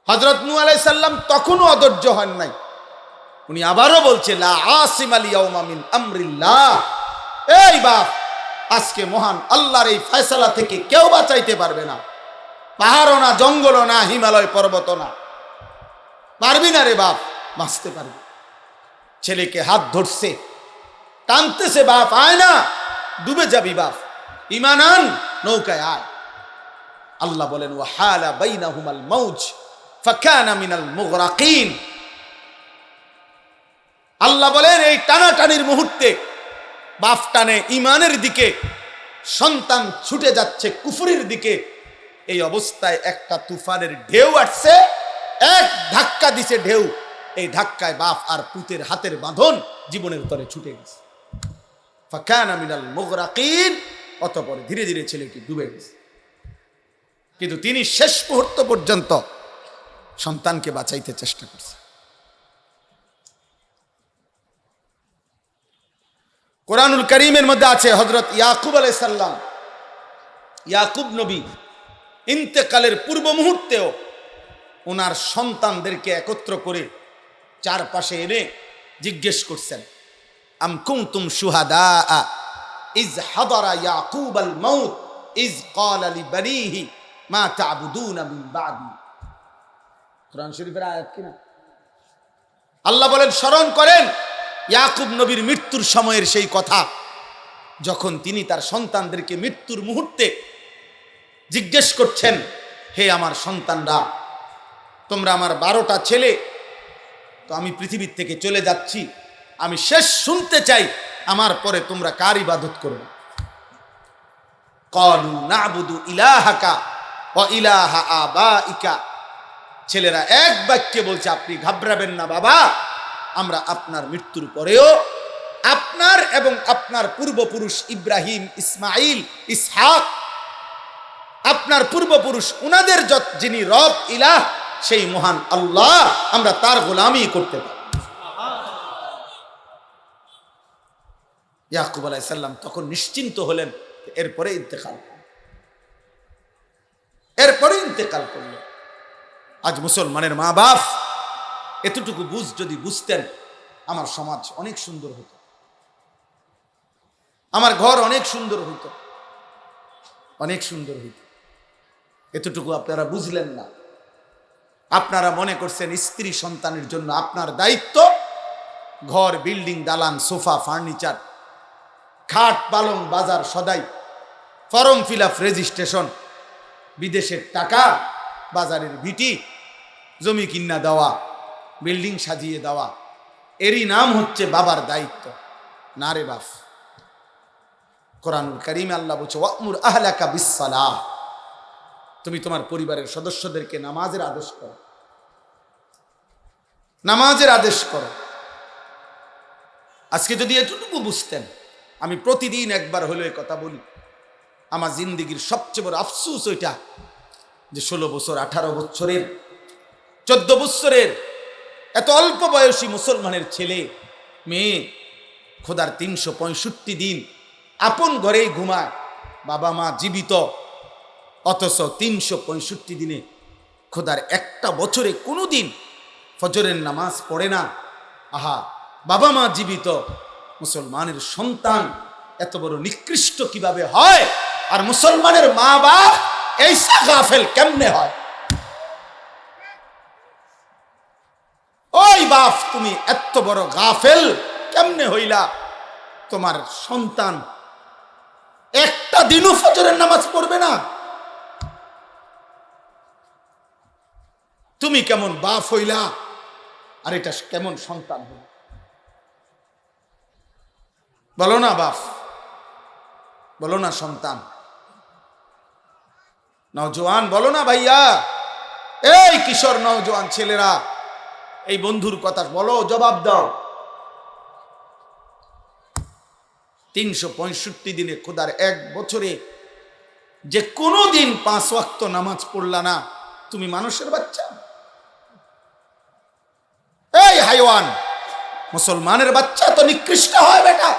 হযরত নূহ আলাইহিস সালাম তখনও অধৈর্য হন নাই, উনি আবারও বলছে, লা আসিমাল ইয়াউমা মিন আমরিল্লাহ, এই বাপ, আজকে মহান আল্লাহর এই ফয়সালা থেকে কেউ বাঁচাইতে পারবে না, পাহাড়ও না, জঙ্গলও না, হিমালয় পর্বত না, পারবি না রে বাপ, বাঁচতে পারবি। ছেলেকে হাত ধরছে, টানতেছে, বাপ আয় না, ডুবে যাবি বাপ, ঈমান আন, নৌকায় আয়। আল্লাহ বলেন, ওয়া হালা বাইনাহুমাল মাউজ ফাকানা মিনাল মুগরাকিন। আল্লাহ বলেন, এই টানাটানির মুহূর্তে বাপ টানে ঈমানের দিকে, সন্তান ছুটে যাচ্ছে কুফরির দিকে, এই অবস্থায় একটা তুফানের ঢেউ আসছে, এক ধাক্কা দিছে ঢেউ, এই ধাক্কায় বাপ আর পুতের হাতের বাঁধন জীবনের তরে ছুটে গেছে। ফাকানা মিনাল মুগরাকিন, অতঃপর ধীরে ধীরে ছেলেটি ডুবে গেছে। কিন্তু তিনি শেষ মুহূর্ত পর্যন্ত সন্তানকে বাঁচাইতে চেষ্টা করছে। কোরআনুল কারীমের মধ্যে আছে, হযরত ইয়াকুব আলাইহিস সালাম, ইয়াকুব নবী ইন্তেকালের পূর্ব মুহূর্তেও ওনার সন্তানদেরকে একত্র করে চারপাশে এনে জিজ্ঞেস করছেন, আম কুনতুম শুহাদা is হাদারা Yakub Al Maut is ক্বালা লিবানিহি মা তা'বুদুনা মিন বাদি। কোরআন শরীফের আয়াত কিনা? আল্লাহ বলেন, স্মরণ করেন ইয়াকুব নবীর মৃত্যুর সময়ের সেই কথা, যখন তিনি তার সন্তানদেরকে মৃত্যুর মুহূর্তে জিজ্ঞেস করছেন, হে আমার সন্তানরা, তোমরা আমার 12টা ছেলে, তো আমি পৃথিবীর থেকে চলে যাচ্ছি, আমি শেষ শুনতে চাই আমার পরে তোমরা কার ইবাদত করবে? ক্বালু না'বুদু ইলাহাকা ওয়া ইলাহা আবাইকা। ছেলেরা এক বাক্যে বলছে, আপনি ঘাবড়াবেন না বাবা, আমরা আপনার মৃত্যুর পরেও আপনার এবং আপনার পূর্বপুরুষ ইব্রাহিম, ইসমাইল, ইসহাক, আপনার পূর্বপুরুষ উনাদের যিনি রব ইলাহ, সেই মহান আল্লাহ, আমরা তার গোলামি করতে পারি। ইয়াকুব আলাইহিস সালাম তখন নিশ্চিন্ত হলেন, এরপরে ইন্তেকাল করল। আজ মুসলমানের মা বাপ এতটুকু যদি বুঝতেন, আমার সমাজ অনেক সুন্দর হতো, আমার ঘর অনেক সুন্দর হইতো, অনেক সুন্দর হইত। এতটুকু আপনারা বুঝলেন না। আপনারা মনে করছেন স্ত্রী সন্তানের জন্য আপনার দায়িত্ব ঘর, বিল্ডিং, দালান, সোফা, ফার্নিচার, খাট, পালং, বাজার, সদাই, ফর্ম ফিল আপ, রেজিস্ট্রেশন, বিদেশের টাকা, বাজারের ভিটি, জমি কিনা দেওয়া, বিল্ডিং সাজিয়ে দেওয়া, এরই নাম হচ্ছে বাবার দায়িত্ব। না রে বাপ, কোরআনুল কারীমে আল্লাহ বলছে ওয়ামুর আহলাকা বিসসালাহ, তুমি তোমার পরিবারের সদস্যদেরকে নামাজের আদেশ করো, নামাজের আদেশ করো। আজকে যদি এতটুকু বুঝতেন, আমি প্রতিদিন একবার হলেও এই কথা বলি, আমার জিন্দেগির সবচেয়ে বড় আফসোস ওইটা যে 16 বছর 18 বছরের 14 বছরের এত অল্প বয়সী মুসলমানের ছেলে মেয়ে খোদার 365 দিন আপন ঘরেই ঘুমায়, বাবা মা জীবিত, অথচ 365 দিনে খোদার একটা বছরে কোনো দিন ফজরের নামাজ পড়ে না। আহা, বাবা মা জীবিত, মুসলমানের সন্তান এত বড় নিকৃষ্ট কিভাবে হয়? আর মুসলমানের মা বাপ এইসা গাফেল কেমনে হয়? ওই বাপ, তুমি এত বড় গাফেল কেমনে হইলা? তোমার সন্তান একটা দিনও ফজরের নামাজ পড়বে না। তুমি কেমন বাপ হইলা? আর এটা কেমন সন্তান হইল? বলো না বাপ, বলো না সন্তান, নওজোয়ান বলো না ভাইয়া, এই কিশোর নওজোয়ান ছেলেরা, এই বন্ধুর কথা বলো, জবাব দাও। 365 দিনে খোদার এক বছরে যে কোনো দিন 5 ওয়াক্ত নামাজ পড়লা না, তুমি মানুষের বাচ্চা? এই হাইওয়ান, মুসলমানের বাচ্চা তো নিকৃষ্ট হয় বেটা।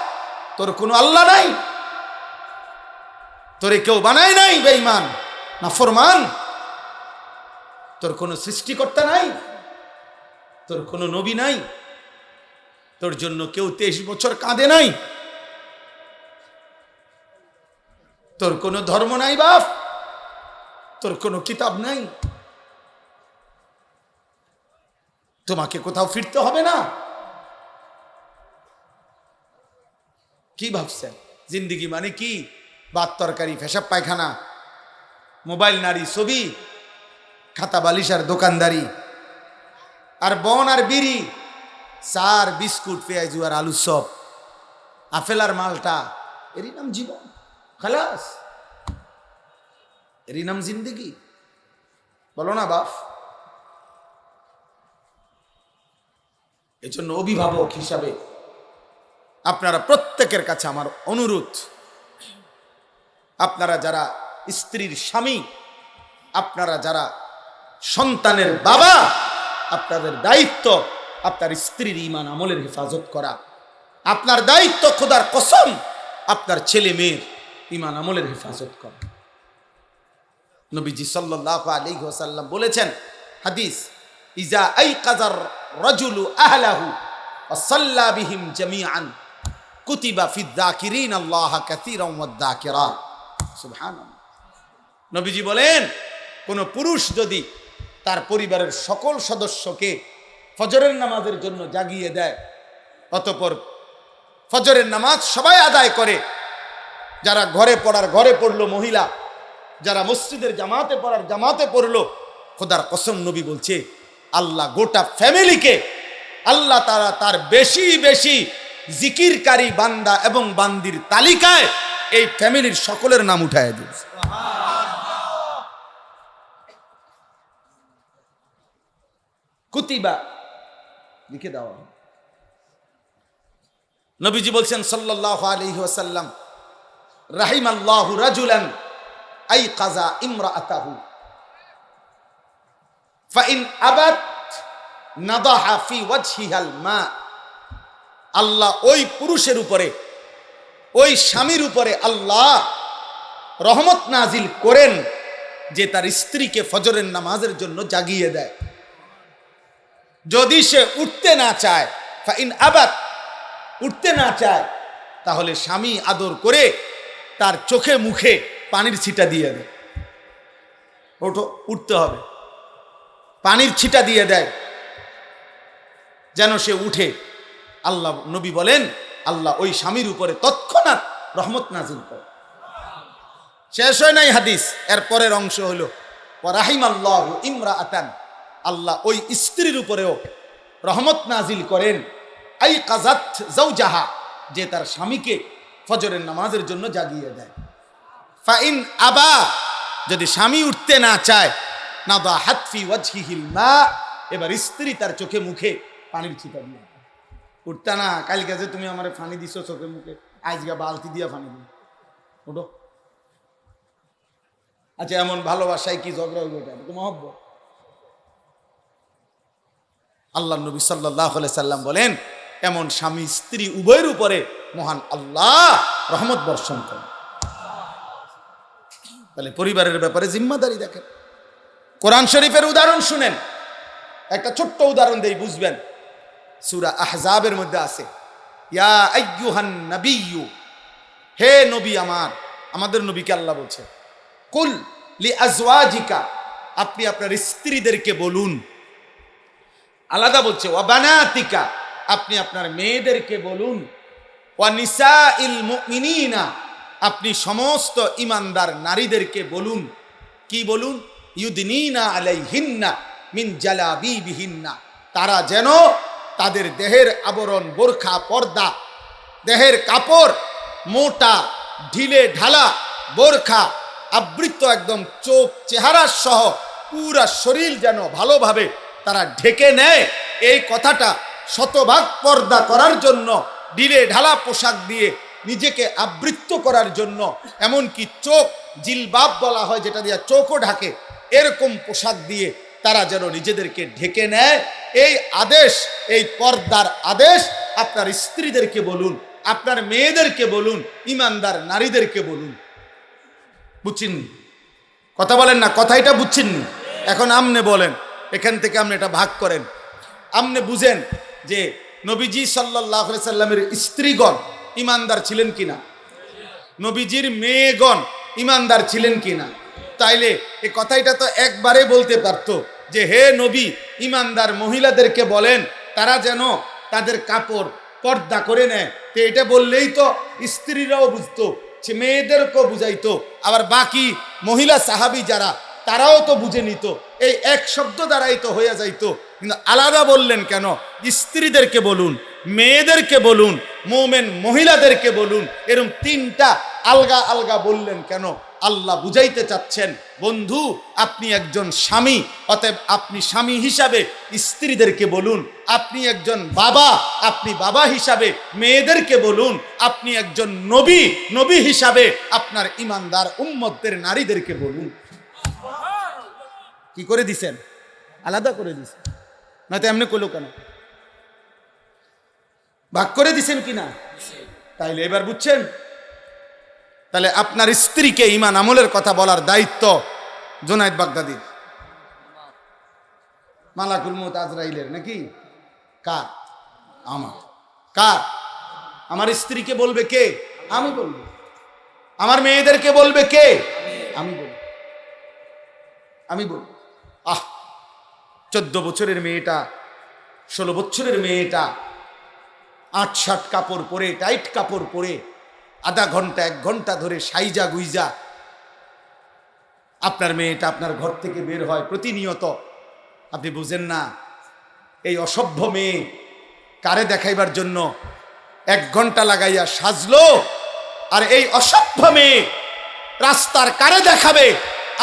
তোর কোনো আল্লাহ নাই, তোরে কেউ বানায় নাই বেঈমান নাফরমান, তোর কোনো সৃষ্টিকর্তা নাই, তোর কোনো নবী নাই, তোর জন্য কেউ 23 বছর কাঁদে নাই, তোর কোনো ধর্ম নাই বাপ, তোর কোনো কিতাব নাই, তোমাকে কোথাও ফিরতে হবে না? কি ভাবছেন জিন্দিগি মানে কি? ভাত তরকারি, পেশাব পায়খানা, মোবাইল, নারী, ছবি, খাতা বালিশ আর দোকানদারি, আর বন আর বিড়ি, চার বিস্কুট, পেঁয়াজু আর আলু চপ, আপেল আর মালটা, এরই নাম জীবন? খালাস, এরই নাম জিন্দিগি? বলো না বাপ। এজন্য অভিভাবক হিসাবে আপনারা প্রত্যেকের কাছে আমার অনুরোধ, আপনারা যারা স্ত্রীর স্বামী, আপনারা যারা সন্তানের বাবা, আপনাদের দায়িত্ব আপনার স্ত্রীর ঈমান আমলের হেফাজত করা। আপনার দায়িত্ব খোদার কসম আপনার ছেলে মেয়ের ঈমান আমলের হেফাজত করা। নবীজি সাল্লাল্লাহু আলাইহি ওয়াসাল্লাম বলেছেন, হাদিস, ইজা আইকাযার রাজুলু আহলাহু ওয়া সাল্লা বিহিম জামিআন কুতিবা ফিদ যাকিরিন আল্লাহ কাসীরান ওয়াদ যাকিরাত। সুবহানাল্লাহ। নবীজি বলেন, কোন পুরুষ যদি তার পরিবারের সকল সদস্যকে ফজরের নামাজের জন্য জাগিয়ে দেয়, অতঃপর ফজরের নামাজ সবাই আদায় করে, যারা ঘরে পড়ার ঘরে পড়লো মহিলা, যারা মসজিদের জামাতে পড়ার জামাতে পড়লো, খোদার কসম নবী বলছে আল্লাহ গোটা ফ্যামিলিকে, আল্লাহ তারা তার বেশি বেশি জিকিরকারী বান্দা এবং বান্দির তালিকায় এই ফ্যামিলির সকলের নাম উঠায় দিবে। কুতিবা লিখে দেওয়া। নবীজি বলছেন সাল্লাল্লাহু আলাইহি ওয়াসাল্লাম, রাহিমাল্লাহু রাজুলান আইকাযা ইমরাআতাহু ফাইন আবাত নাদাহা ফি ওয়াজহিহাল মা। আল্লাহ ওই পুরুষের উপরে, ওই স্বামীর উপরে আল্লাহ রহমত নাজিল করেন যে তার স্ত্রীকে ফজরের নামাজের জন্য জাগিয়ে দেয়। যদি সে উঠতে না চায়, ফাইন আবাত, উঠতে না চায়, তাহলে স্বামী আদর করে তার চোখে মুখে পানির ছিটা দিয়ে দেয়। ওঠো, উঠতে হবে, পানির ছিটা দিয়ে দেয় যেন সে উঠে। আল্লাহ নবী বলেন আল্লাহ ওই স্বামীর উপরে তৎক্ষণাৎ রহমত নাজিল করে। শেষ হয় নাই হাদিস, এর পরের অংশ হলো ওয়া রাহিমাল্লাহু ইমরাআতান, আল্লাহ ওই স্ত্রীর উপরেও রহমত নাজিল করেন আইকাযাত যাওজাহা, যে তার স্বামীকে ফজরের নামাজের জন্য জাগিয়ে দেয়। ফাইন আবা, যদি স্বামী উঠতে না চায়, না দা হাতফি ওয়াজহিহিল মা, এবার স্ত্রী তার চোখে মুখে পানির ছিটা দিয়ে, উঠতা না, কালকে যে তুমি আমার পানি দিছো চোখে মুখে, আজকে বালতি দিয়া পানি দিই, ওঠো। আচ্ছা, এমন ভালোবাসায় কি ঝগড়া হইব? এটা তো মহব্বত। আল্লাহ নবী সাল্লাল্লাহু আলাইহি সাল্লাম বলেন, এমন স্বামী স্ত্রী উভয়ের উপরে মহান আল্লাহ রহমত বর্ষণ করেন। তাহলে পরিবারের ব্যাপারে জিম্মাদারি দেখেন। কোরআন শরীফের উদাহরণ শুনেন, একটা ছোট্ট উদাহরণ দেই, বুঝবেন। সূরা আহজাবের মধ্যে আছে, ইয়া আইয়ুহান নাবিয়্যু, হে নবী আমার, আমাদের নবীকে আল্লাহ বলছে, কুল লি আজওয়াজিকা, আপনি আপনার স্ত্রীদেরকে বলুন। আলাদা বলছে, ওয়া বানাতিকা, আপনি আপনার মেয়েদেরকে বলুন। ওয়া নিসাইল মুমিনিনা, আপনি সমস্ত ইমানদার নারীদেরকে বলুন। কি বলুন? ইউদনিনা আলাইহিন্না মিন জালাবিবিহিন্না, তারা যেন তাদের দেহের আবরণ, বোরখা, পর্দা, দেহের কাপড়, মোটা ঢিলে ঢালা বোরখা আবৃত, একদম চোখ চেহারা সহ পুরা শরীর যেন ভালোভাবে তারা ঢেকে নেয়। এই কথাটা শতভাগ পর্দা করার জন্য, ঢিলে ঢালা পোশাক দিয়ে নিজেকে আবৃত করার জন্য, এমনকি চোখ জিলবাব বলা হয় যেটা দিয়ে চোখও ঢাকে, এরকম পোশাক দিয়ে তারা যেন নিজেদেরকে ঢেকে নেয়। এই আদেশ, এই পর্দার আদেশ আপনার স্ত্রীদেরকে বলুন, আপনার মেয়েদেরকে বলুন, ইমানদার নারীদেরকে বলুন। বুঝছেন? কথা বলেন না, কথা এটা বুঝছেন? এখন আমনে বলেন, এখান থেকে আপনি এটা ভাগ করেন। আপনি বুঝেন যে নবীজি সাল্লাল্লাহু আলাইহি সাল্লামের স্ত্রীগণ ইমানদার ছিলেন কিনা, নবীজির মেয়েগণ ইমানদার ছিলেন কিনা। তাইলে এই কথাটা তো একবারে বলতে পারতো যে, হে নবী, ইমানদার মহিলাদেরকে বলেন তারা যেন তাদের কাপড় পর্দা করে নেয়। তো এটা বললেই তো স্ত্রীরাও বুঝতো, সে মেয়েদেরকেও বুঝাইতো, আবার বাকি মহিলা সাহাবী যারা, তারাও তো বুঝে নিত। এই এক শব্দ দ্বারাই তো হয়ে যাইতো। কিন্তু আলাদা বললেন কেন? স্ত্রীদেরকে বলুন, মেয়েদেরকে বলুন, মুমিন মহিলাদেরকে বলুন, এরকম তিনটা আলগা আলগা বললেন কেন? আল্লাহ বুঝাইতে চাচ্ছেন, বন্ধু, আপনি একজন স্বামী, অতএব আপনি স্বামী হিসাবে স্ত্রীদেরকে বলুন। আপনি একজন বাবা, আপনি বাবা হিসাবে মেয়েদেরকে বলুন। আপনি একজন নবী, নবী হিসাবে আপনার ইমানদার উম্মতের নারীদেরকে বলুন। কি করে দিছেন? আলাদা করে দিছেন, নয়তো এমনি করলো কেন? ভাগ করে দিছেন কিনা? তাইলে এবার বুঝছেন? তাহলে আপনার স্ত্রীকে ঈমান আমলের কথা বলার দায়িত্ব জুনায়েদ বাগদাদীর, মালাকুল মউত আজরাইলের, নাকি কার? আমার। কার? আমার স্ত্রীকে বলবে কে? আমি বলবো। আমার মেয়েদেরকে বলবে কে? আমি বলবো। আমি বলবো। 14 বছরের মেয়েটা, 16 বছরের মেয়েটা 8-7 কাপড় পরে, টাইট কাপড় পরে, আধা ঘন্টা 1 ঘন্টা ধরে সাইজা গুইজা আপনার মেয়েটা আপনার ঘর থেকে বের হয় প্রতিনিয়ত। আপনি বুঝেন না, এই অসভ্য মেয়ে কারে দেখাইবার জন্য 1 ঘন্টা লাগাইয়া সাজলো, আর এই অসভ্য মেয়ে রাস্তার কারে দেখাবে?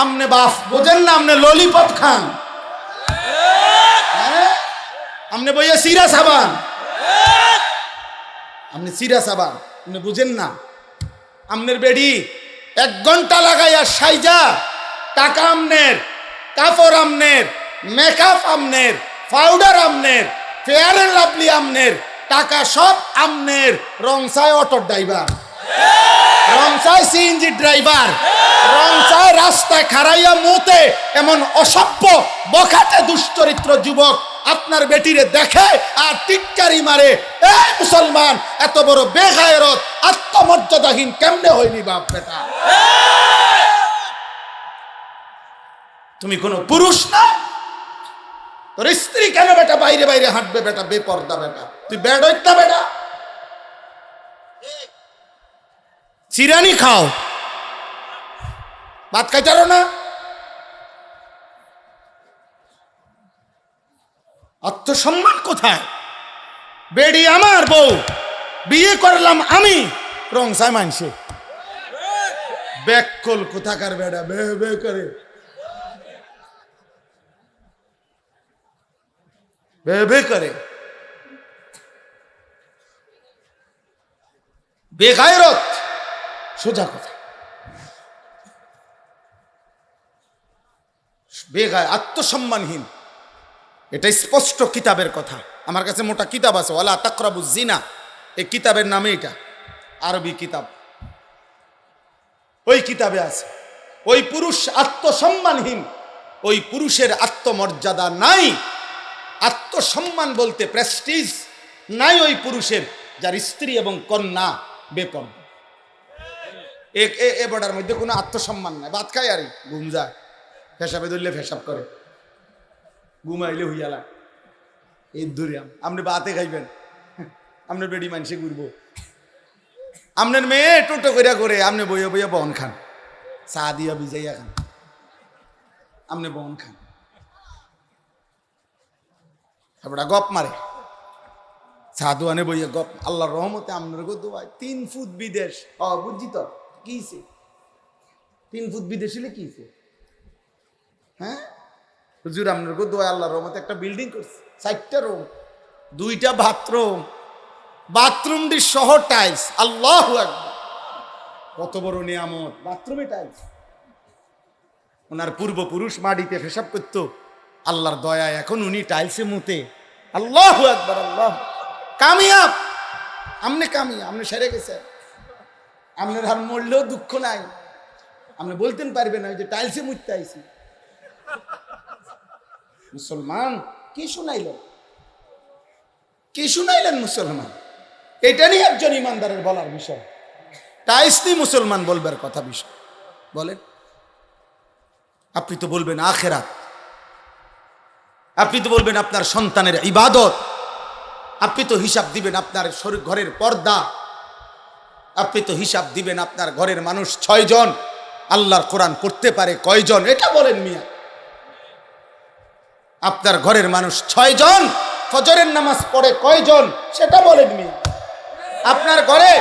আমনে বাপ বোঝেন না, আমনে ললিপপ খান, আমনে বইয়া সিরা সাবান, আপনি সিরা সাবান, আপনি বুঝেন না। আমনের বেডি 1 ঘন্টা লাগাইয়া সাইজা, টাকা আমনের, কাপড় আমনের, মেকআপ আমনের, পাউডার আমনের, ফেয়ার এন্ড লাভলি আমনের, টাকা সব আমনের, রংসায় অটো ড্রাইভার, রংসায় সিএনজি ড্রাইভার, রংসায় রাস্তায় খাড়াইয়া মুতে এমন অসভ্য বখাটে দুশ্চরিত্র যুবক আপনার বেটিরে দেখে আর টিটকারি মারে। এই মুসলমান, এত বড় বেগায়রত, আত্মমর্যাদাহীন কেমনে হইনি বাপ বেটা? তুমি কোন পুরুষ না? তোর স্ত্রী কেন বেটা বাইরে বাইরে হাঁটবে বেটা? বেপর্দা বেটা, তুই বেড হইত না বেটা? চিরানি খাও, ভাত খাইতারো না? আত্মসম্মান কোথায়? বেডি আমার বউ, বিয়ে করলাম আমি, রং চায় মানছে ব্যাককল কোথাকার বেড়া বে বে করে বে বে করে বেগায়রত সোজা কথা বেগায় আত্মসম্মানহীন এটা স্পষ্ট কিতাবের কথা আমার কাছে মোটা কিতাব আছে ওয়ালা তাকরাবুজ জিনা এই কিতাবের নামে এটা আরবি কিতাব ওই কিতাবে আছে ওই পুরুষ আত্মসম্মানহীন ওই পুরুষের আত্মমর্যাদা নাই আত্মসম্মান বলতে প্রেস্টিজ নাই ওই পুরুষের যার স্ত্রী এবং কন্যা বেপর্দা এ বড়ার মধ্যে কোনো আত্মসম্মান নাই ভাত খায় আর ঘুম যায় ফেসাবে ধরলে ফেসাব করে ঘুমাইলে হইয়ালা এই ধরিয়াম আপনি বাতে খাইবেন আপনার বেডি মানুষে ঘুরবো আপনার মেয়ে টোটো করিয়া করে আপনি বইয়া বইয়া বন খান চা দিয়া ভিজাইয়া খান আপনি বন খান তারপরে গপ মারে সাধু আনে বইয়া গপ আল্লাহর রহমতে আপনার গো দোয়াই 3 ফুট বিদেশ বুঝছি তো কিছে 3 ফুট বিদেশ হলে কিছে হ্যাঁ হুজুর আপনার গো দোয়াই আল্লাহর রহমতে একটা বিল্ডিং করছে 4টা রুম 2টা বাথরুমটি সহ টাইলস আল্লাহু আকবার কত বড় নিয়ামত বাথরুমে টাইলস ওনার পূর্বপুরুষ মাটিতে পেশাব করত আল্লাহর দয়া এখন উনি টাইলসে মুতে আল্লাহু আকবার আল্লাহ কামিয়াব আপনি সেরে গেছে আপনার আর মরলেও দুঃখ নাই আপনি বলতেন পারবেন না যে টাইলসে মুততে আইছি মুসলমান কি শুনাইলেন মুসলমান এটা নিয়ে একজন ইমানদারের বলার বিষয় টাইলস নিয়ে মুসলমান বলবার কথা বিষয় বলেন আপনি তো বলবেন আখেরাত আপনি তো বলবেন আপনার সন্তানের ইবাদত আপনি তো হিসাব দিবেন আপনার ঘরের পর্দা আপনি তো হিসাব দিবেন আপনার ঘরের মানুষ 6 জন আল্লাহর কোরআন পড়তে পারে কয়জন এটা বলেন মিয়া আপনার ঘরের মানুষ 6 জন ফজরের নামাজ পড়ে কয়জন সেটা বলেন মিয়া আপনার ঘরে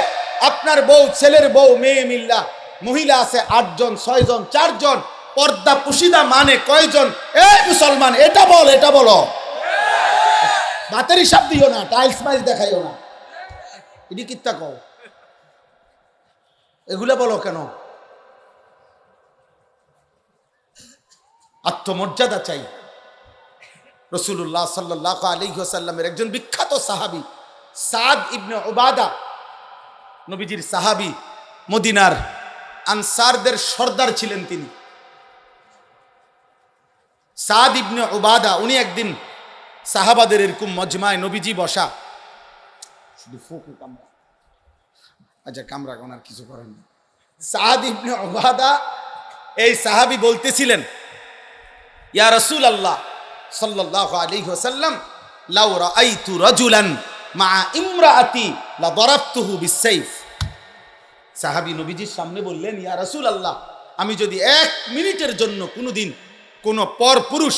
আপনার বউ ছেলের বউ মেয়ে মিল্লা মহিলা আছে 8 জন 6 জন 4 জন পর্দা পুশিদা মানে কয়জন এই মুসলমান এটা বলো বাতের হিসাব দিও না টাইলস মাইজ দেখাইও না এটি কিত্তা কও এগুলা বলো কেন আত্মমর্যাদা চাই রাসূলুল্লাহ সাল্লাল্লাহু আলাইহি ওয়াসাল্লামের একজন বিখ্যাত সাহাবী সাদ ইবনে উবাদা নবীজির সাহাবী মদিনার আনসারদের সর্দার ছিলেন তিনি সাদ ইবনে উবাদা উনি একদিন সাহাবাদের এরকম মজমায় নবীজি বসা শুধু ফোকু কামরা আচ্ছা কামরা কোনার কিছু করেন সাদ ইবনে উবাদা এই সাহাবী বলতেছিলেন ইয়া রাসূলুল্লাহ সাল্লাল্লাহু আলাইহি ওয়াসাল্লাম লাউ রাআইতু রাজুলান মা ইমরাআতি লা দারাবতুহু বিসাইফ সাহাবী নবীজির সামনে বললেন ইয়া রাসূলুল্লাহ আমি যদি 1 মিনিটের জন্য কোনোদিন কোন পর পুরুষ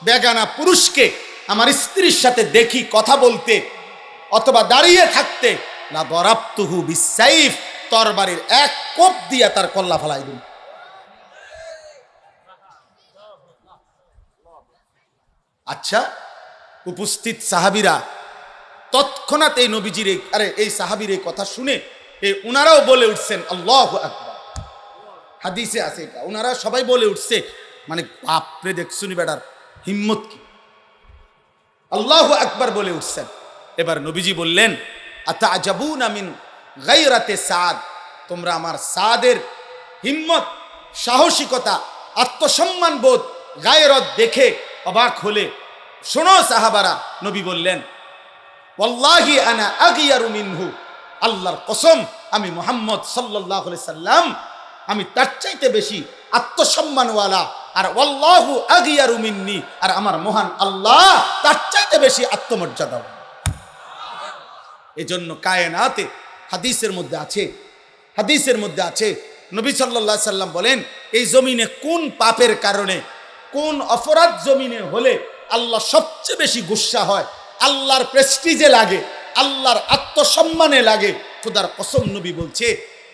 বেগানা পুরুষকে আমার স্ত্রীর সাথে দেখি কথা বলতে অথবা দাঁড়িয়ে থাকতে লা দারাবতুহু বিসাইফ তরবারির 1 কোপ দিয়া তার কল্লা ফেলাই দিন আচ্ছা উপস্থিত সাহাবীরা তৎক্ষণাৎ এই নবীজির এই সাহাবীর এই কথা শুনে উনারাও বলে উঠছেন আল্লাহু আকবার হাদিসে আছে এটা উনারা সবাই বলে উঠছে মানে বাপরে দেখছুনি বেটার হিম্মত কি আল্লাহু আকবার বলে উঠছেন এবার নবীজি বললেন আতাজাবুনা মিন গায়রাতে সাদ তোমরা আমার সাদের হিম্মত সাহসিকতা আত্মসম্মান বোধ গায়রত দেখে অবাক হলে শোনো সাহাবারা নবী বললেন ওয়াল্লাহি আনা আগিয়ারু মিনহু আল্লাহর কসম আমি মুহাম্মদ সাল্লাল্লাহু আলাইহি সাল্লাম আমি তার চাইতে বেশি আত্মসম্মানওয়ালা আর ওয়াল্লাহু আগিয়ারু মিন্নি আর আমার মহান আল্লাহ তার চাইতে বেশি আত্মমর্যাদা এজন্য কায়নাতে হাদিসের মধ্যে আছে নবী সাল্লাল্লাহু আলাইহি সাল্লাম বলেন এই জমিনে কোন পাপের কারণে কোন অপরাধ জমিনে হলে আল্লাহ সবচেয়ে বেশি গুসা হয় আল্লাহর প্রেস্টিজে লাগে আল্লাহর আত্মসম্মানে লাগে খোদার কসম নবী বলছে,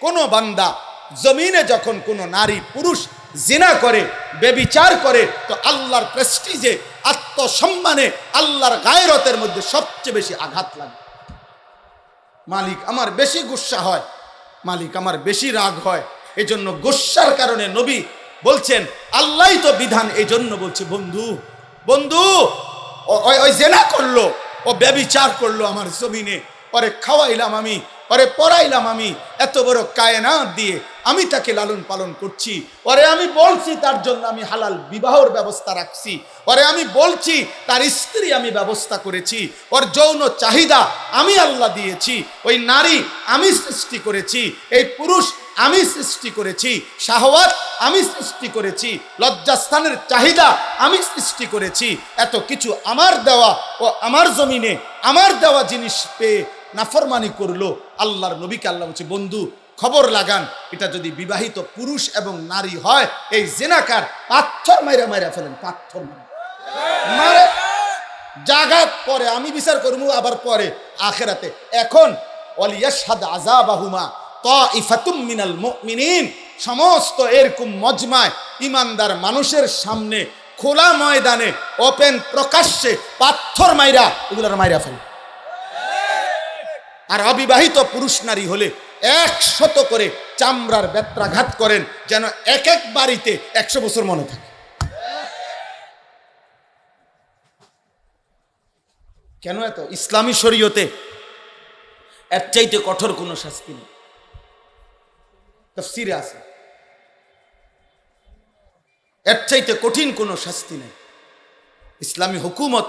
কোন বান্দা জমিনে যখন কোন নারী পুরুষ জিনা করে, বেবিচার করে, তো আল্লাহর প্রেস্টিজে, আত্মসম্মানে, আল্লাহর গায়রতের মধ্যে সবচেয়ে বেশি আঘাত লাগে। মালিক আমার বেশি গুসা হয়, মালিক আমার বেশি রাগ হয়। এই জন্য গুসার কারণে নবী বলছেন, আল্লাহই তো বিধান, এই জন্য বলছে বন্ধু বন্ধু ওই জেনা করলো, ও ব্যভিচার করলো আমার জমিনে, ওরে খাওয়াইলাম আমি, ওরে পড়াইলাম আমি, এত বড় কায়নাত দিয়ে আমি তাকে লালন পালন করছি, ওরে আমি বলছি তার জন্য আমি হালাল বিবাহর ব্যবস্থা রাখছি, ওরে আমি বলছি তার স্ত্রী আমি ব্যবস্থা করেছি, ওর যৌন চাহিদা আমি আল্লাহ দিয়েছি, ওই নারী আমি সৃষ্টি করেছি, এই পুরুষ আমি সৃষ্টি করেছি, শাহওয়াত আমি সৃষ্টি করেছি, লজ্জাস্থানের চাহিদা আমি সৃষ্টি করেছি, এত কিছু আমার দেওয়া, ও আমার জমিনে আমার দেওয়া জিনিস পেয়ে নাফরমানি করলো। আল্লাহর নবীকে আল্লাহ বলছে, বন্ধু খবর লাগান, এটা যদি বিবাহিত পুরুষ এবং নারী হয়, এই জেনাকার পাথর মাইরা মাইরা ফেলেন, পাথর মারে জাগাত পরে আমি বিচার করবো, আবার পরে আখেরাতে। এখন ওয়ালিয়াশহাদ আযাবাহুমা তাইফাতুম মিনাল মুমিনিন, সমস্ত এরকম মজমায় ইমানদার মানুষের সামনে খোলা ময়দানে ওপেন প্রকাশ্যে পাথর মাইরা এগুলোর মাইরা ফেলে। আর অবিবাহিত পুরুষ নারী হলে 100 করে চামড়ার বেত্রাঘাত করেন, যেন এক এক বাড়িতে 100 বছর মনে থাকে। কেন এত? ইসলামী শরীয়তে এর চাইতে কঠোর কোনো শাস্তি নেই, তাফসীরে আছে, এর চাইতে কঠিন কোনো শাস্তি নেই। ইসলামী হুকুমত,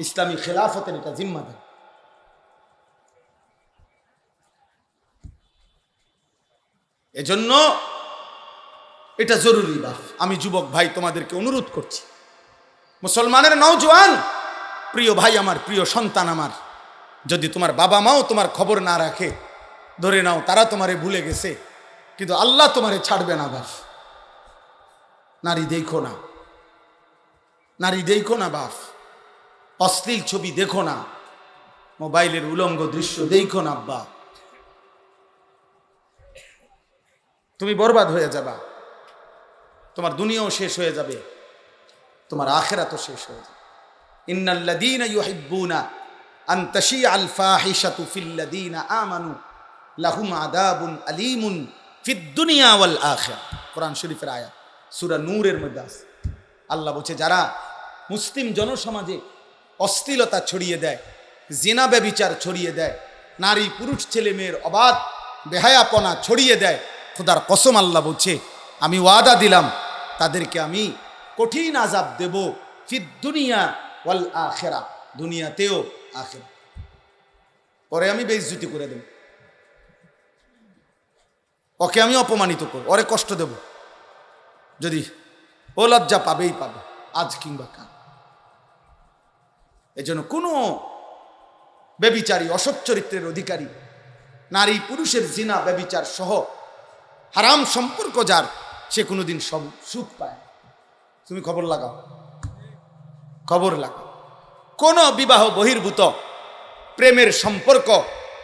ইসলামী খেলাফতের এটা জিম্মাদার। এজন্য এটা জরুরি। বাপ, আমি যুবক ভাই তোমাদেরকে অনুরোধ করছি, মুসলমানের নওজোয়ান প্রিয় ভাই আমার, প্রিয় সন্তান আমার, যদি তোমার বাবা মাও তোমার খবর না রাখে, ধরে নাও তারা তোমারে ভুলে গেছে, কিন্তু আল্লাহ তোমারে ছাড়বে না। বাপ, নারী দেখো না, নারী দেখো না বাপ, অশ্লীল ছবি দেখো না, মোবাইলের উলঙ্গ দৃশ্য দেখো না আব্বা, তুমি বরবাদ হয়ে যাবা, তোমার দুনিয়াও শেষ হয়ে যাবে, তোমার আখিরাতও শেষ হয়ে যাবে। ইন্নাল্লাযীনা ইউহিব্বুনা আন তাশিআল ফাহিশাতু ফিল্লাযীনা আমানু লাহুম আযাবুন আলীমুন ফিদ দুনিয়া ওয়াল আখিরা। কোরআন শরীফের আয়াত, সূরা নূরের মধ্যে আছে। আল্লাহ বলছে, যারা মুসলিম জনসমাজে অশ্লীলতা ছড়িয়ে দেয়, জিনা ব্যভিচার ছড়িয়ে দেয়, নারী পুরুষ ছেলে মেয়ের অবাধ বেহায়াপনা ছড়িয়ে দেয়, খোদার কসম আল্লাহ বলছে, আমি ওয়াদা দিলাম তাদেরকে আমি কঠিন আযাব দেব, ফিদ দুনিয়া ওয়াল আখিরা, দুনিয়াতেও আখিরা। পরে আমি বেইজ্জতি করে দেব, ওকে আমি অপমানিত করব, ওরে কষ্ট দেব, যদি ও লজ্জা পাবেই পাবে, আজ কিংবা কাল। এজন্য কোনো ব্যভিচারী, অসৎ চরিত্রের অধিকারী, নারী পুরুষের জিনা ব্যভিচার সহ হারাম সম্পর্ক যার, সে কোনোদিন সুখ পায়। তুমি খবর লাগাও, খবর লাগাও, কোন বিবাহ বহির্ভূত প্রেমের সম্পর্ক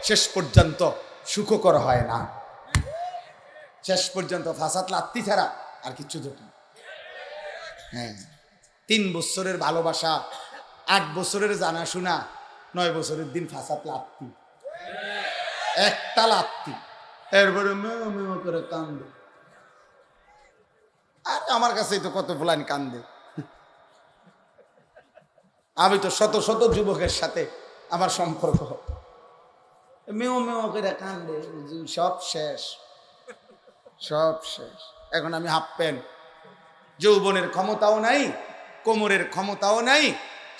শেষ পর্যন্ত সুখকর হয় না। শেষ পর্যন্ত ফাসাদ লাত্তি ছাড়া আর কিচ্ছু জোটে না। হ্যাঁ, 3 বছরের ভালোবাসা, 8 বছরের জানাশোনা, 9 বছরের দিন ফাসাদ লাত্তি, একটা লাত্তি, এরপরে মেও মেও করে কান্দে। আর আমার কাছেই তো কত ফুলানি কান্দে। আমি তো শত শত যুবকের সাথে আমার সম্পর্ক, মেও মেও করে কান্দে, সব শেষ, সব শেষ। এখন আমি হাফ প্যান্ট, যৌবনের ক্ষমতাও নাই, কোমরের ক্ষমতাও নাই,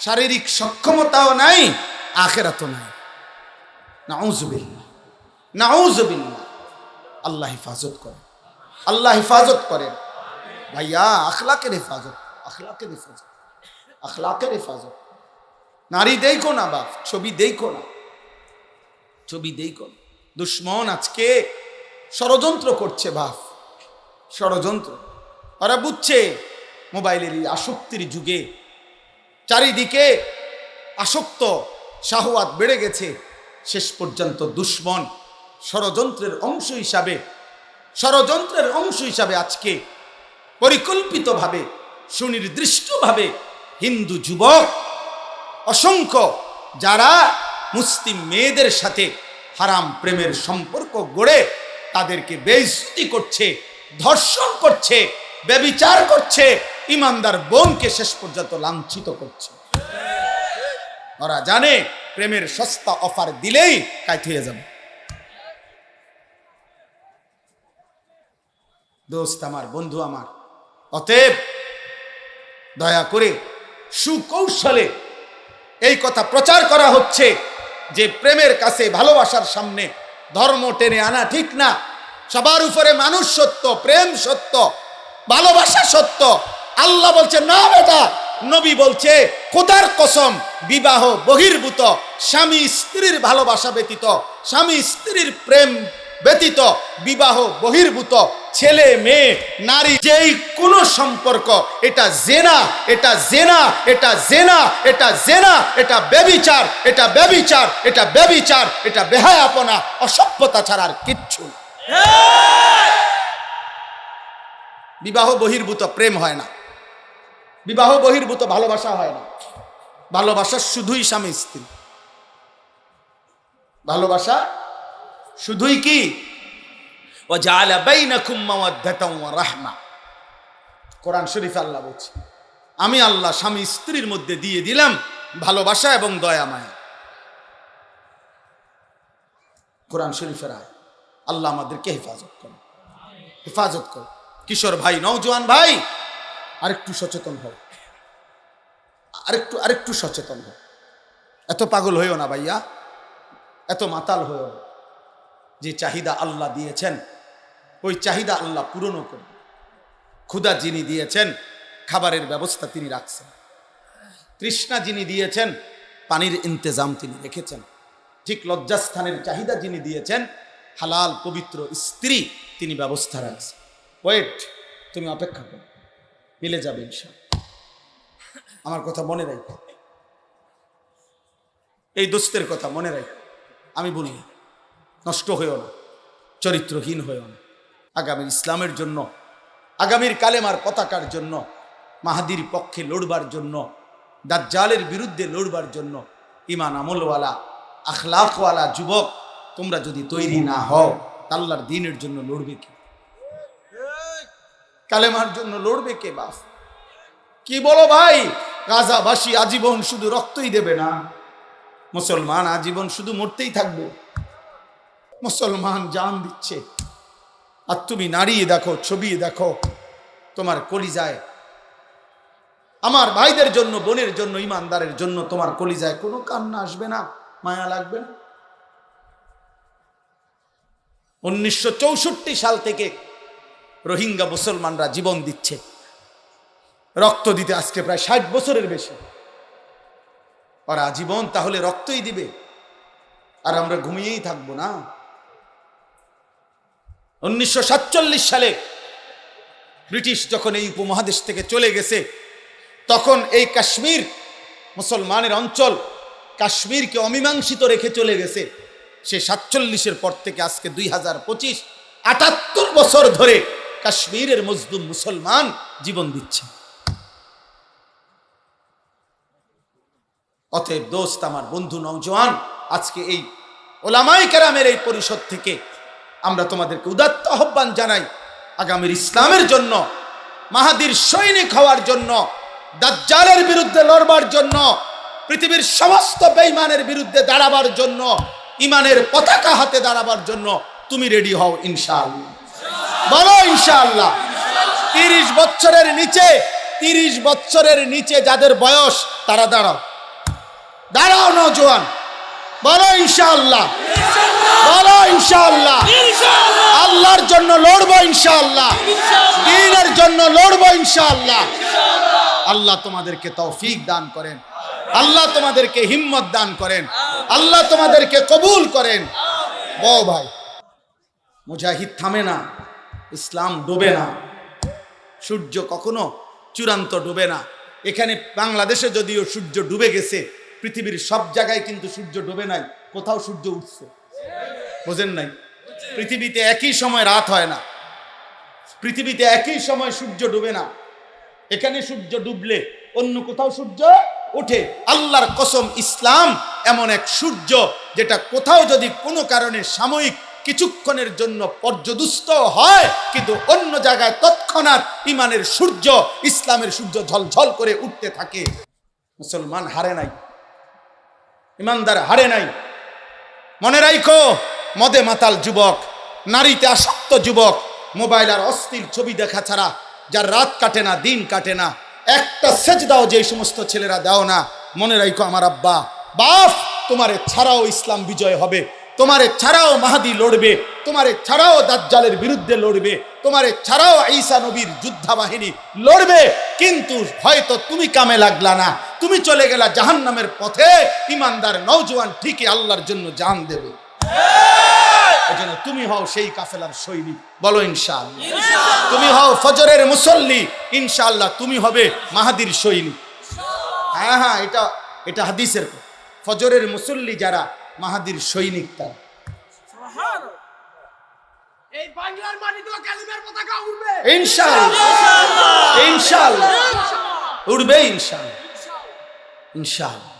শারীরিক সক্ষমতাও নাই, আখিরাতও নাই। নাউযুবিল্লাহ, নাউযুবিল্লাহ। আল্লাহ হেফাজত করে, আল্লাহ হেফাজত করেন ভাইয়া। আখলাকের হেফাজত, আখলাকের হেফাজত, আখলাকের হেফাজত। নারী দেখো না বাপ, ছবি দেখো না, ছবি দেখো না। দুশ্মন আজকে ষড়যন্ত্র করছে বাপ, ষড়যন্ত্র। ওরা বুঝছে মোবাইলের আসক্তির যুগে চারিদিকে আসক্ত, শাহওয়াত বেড়ে গেছে, শেষ পর্যন্ত দুশ্মন ষড়যন্ত্রের অংশ হিসাবে আজকে পরিকল্পিতভাবে সুনির্দিষ্টভাবে হিন্দু যুবক অসংখ্য যারা মুসলিম মেয়েদের সাথে হারাম প্রেমের সম্পর্ক গড়ে তাদেরকে বেইজ্জতি করছে, ধর্ষণ করছে, ব্যভিচার করছে, ইমানদার বোনকে শেষ পর্যন্ত লাঞ্ছিত করছে। ওরা জানে প্রেমের সস্তা অফার দিলেই কাইট হয়ে যাবে। দোস্ত আমার, বন্ধু আমার, অতএব দয়া করে সুকৌশলে এই কথা প্রচার করা হচ্ছে যে প্রেমের কাছে ভালোবাসার সামনে ধর্ম টেনে আনা ঠিক না। সবার উপরে মানুষ সত্য, প্রেম সত্য, ভালোবাসা সত্য। আল্লাহ বলছে না বেটা, নবী বলছে খোদার কসম, বিবাহ বহির্ভূত স্বামী স্ত্রীর ভালোবাসা ব্যতীত, স্বামী স্ত্রীর প্রেম ব্যতীত বিবাহ বহির্ভূত ছেলে মেয়ে নারী যেই কোনো সম্পর্ক, এটা জেনা, এটা জেনা, এটা জেনা, এটা জেনা, এটা ব্যভিচার, এটা ব্যভিচার, এটা ব্যভিচার, এটা বেহায়াপনা, অসভ্যতা ছাড়া আর কিচ্ছু না। বিবাহ বহির্ভূত প্রেম হয় না, বিবাহ বহির্ভূত ভালোবাসা হয় না। ভালোবাসা শুধুই স্বামী স্ত্রী, ভালোবাসা শুধুই কি ওয়াজআলা বাইনাকুম মাওয়াদ্দাতাও ওয়া রাহমা। কোরআন শরীফে আল্লাহ বলছে আমি আল্লাহ স্বামী স্ত্রীর মধ্যে দিয়ে দিলাম ভালোবাসা এবং দয়া মায়া। কোরআন শরীফের আয়াত। আল্লাহ আমাদেরকে হেফাজত করে, হেফাজত করে। কিশোর ভাই, নওজোয়ান ভাই, আরেকটু সচেতন হও, আরেকটু সচেতন হও। এত পাগল হইও না ভাইয়া, এত মাতাল হইও না। যে চাহিদা আল্লাহ দিয়েছেন ওই চাহিদা আল্লাহ পূরণও করবে। ক্ষুধা যিনি দিয়েছেন খাবারের ব্যবস্থা তিনি রাখছেন, তৃষ্ণা যিনি দিয়েছেন পানির ইন্তজাম তিনি রেখেছেন। ঠিক লজ্জাস্থানের চাহিদা যিনি দিয়েছেন হালাল পবিত্র স্ত্রী তিনি ব্যবস্থা রাখছেন। ওয়েট, তুমি অপেক্ষা করো, মিলে যাবে ইনশাআল্লাহ। আমার কথা মনে রাখো, এই দোস্তের কথা মনে রাখো। আমি বলি নষ্ট হইও না, চরিত্রহীন হইও না। আগামীর ইসলামের জন্য, আগামীর কালেমার পতাকার জন্য, মাহাদির পক্ষে লড়বার জন্য, দাজ্জালের বিরুদ্ধে লড়বার জন্য ইমান আমলওয়ালা আখলাকওয়ালা যুবক তোমরা যদি তৈরি না হও, আল্লাহর দ্বীনের জন্য লড়বে কে? কালেমার জন্য লড়বে কে? বাপ কি বলো ভাই? গাজাবাসী আজীবন শুধু রক্তই দেবে না, মুসলমান আজীবন শুধু মরতেই থাকবে। মুসলমান জান দিচ্ছে, আর তুমি নাড়িয়ে দেখো, ছবি দেখো, তোমার কলিজায় আমার ভাইদের জন্য, বোনের জন্য, ইমানদারের জন্য তোমার কলিজায় কোনো কান্না আসবে না, মায়া লাগবে না? 1964 সাল থেকে রোহিঙ্গা মুসলমানরা জীবন দিচ্ছে, রক্ত দিতে আজকে প্রায় 60 বছরের বেশি। ওরা আজীবন তাহলে রক্তই দিবে, আর আমরা ঘুমিয়েই থাকবো না? 1947 সালে ব্রিটিশ যখন এই উপমহাদেশ থেকে চলে গেছে, তখন এই কাশ্মীর মুসলমানের অঞ্চল, কাশ্মীরকে অমীমাংসিত রেখে চলে গেছে। সে 47-এর পর থেকে আজকে 2025, 78 বছর ধরে কাশ্মীরের মজলুম মুসলমান জীবন দিচ্ছে। অতএব দোস্ত আমার, বন্ধু, নওজোয়ান, আজকে এই ওলামায়ে কেরামের এই পরিষদ থেকে আমরা তোমাদেরকে উদাত্ত আহ্বান জানাই, আগামীর ইসলামের জন্য, মাহাদির সৈনিক হওয়ার জন্য, দাজ্জালের বিরুদ্ধে লড়বার জন্য, পৃথিবীর সমস্ত বেঈমানের বিরুদ্ধে দাঁড়াবার জন্য, ইমানের পতাকা হাতে দাঁড়াবার জন্য তুমি রেডি হও ইনশাআল্লাহ। বলো ইনশাআল্লাহ। 30 বছরের নিচে, 30 বছরের নিচে যাদের বয়স তারা দাঁড়াও, দাঁড়াও নওজোয়ান, বলো ইনশাআল্লাহ, বলো ইনশাআল্লাহ। আল্লাহর জন্য লড়বো ইনশাআল্লাহ, দ্বীনের জন্য লড়বো ইনশাআল্লাহ। আল্লাহ তোমাদেরকে তৌফিক দান করেন, আল্লাহ তোমাদেরকে হিম্মত দান করেন, আল্লাহ তোমাদেরকে কবুল করেন। বউ ভাই, মুজাহিদ থামে না, ইসলাম ডুবে না, সূর্য কখনো চূড়ান্ত ডুবে না। এখানে বাংলাদেশে যদিও সূর্য ডুবে গেছে, পৃথিবীর সব জায়গায় কিন্তু সূর্য ডুবে নাই, কোথাও সূর্য উঠছে। বোঝেন নাই? পৃথিবীতে একই সময় রাত হয় না, পৃথিবীতে একই সময় সূর্য ডুবে না। এখানে সূর্য ডুবলে অন্য কোথাও সূর্য ওঠে। আল্লাহর কসম, ইসলাম এমন এক সূর্য যেটা কোথাও যদি কোনো কারণে সাময়িক কিছুক্ষণের জন্য পর্যদুস্ত হয়, কিন্তু অন্য জায়গায় তৎক্ষণাৎ ইমানের সূর্য, ইসলামের সূর্য ঝলঝল করে উঠতে থাকে। মুসলমান হারে নাই, ইমানদার হারে নাই। মনে রাখো, মদে মাতাল যুবক, নারীতে আসক্ত যুবক, মোবাইল আর অশ্লীল ছবি দেখা ছাড়া যার রাত কাটে না, দিন কাটে না, একটা সেজদাও যে সমস্ত ছেলেরা দাও না, মনে রাখো আমার আব্বা বাপ, তোমারে ছাড়াও ইসলাম বিজয় হবে, তোমারে ছাড়াও মাহাদি লড়বে, তোমারে ছাড়াও দাজ্জালের বিরুদ্ধে লড়বে, তোমারে ছাড়াও ঈসা নবীর যোদ্ধা বাহিনী লড়বে। কিন্তু হয়তো তুমি কামে লাগলা না, তুমি চলে গেলা জাহান্নামের পথে। ইমানদার নওজোয়ান ঠিকই আল্লাহর জন্য জান দেবে। এজন্য তুমি হও সেই কাফেলার সৈনিক, বলো ইনশাআল্লাহ। তুমি হও ফজরের মুসল্লি, ইনশাআল্লাহ তুমি হবে মাহাদির সৈনিক। হ্যাঁ হ্যাঁ, এটা হাদিসের কথা। ফজরের মুসল্লি যারা মাহাদির সৈনিক তারা। এই বাংলার মাটিতেও কালিমার পতাকা উড়বে ইনশাআল্লাহ, ইনশাআল্লাহ উড়বে, ইনশাআল্লাহ, ইনশাআল্লাহ।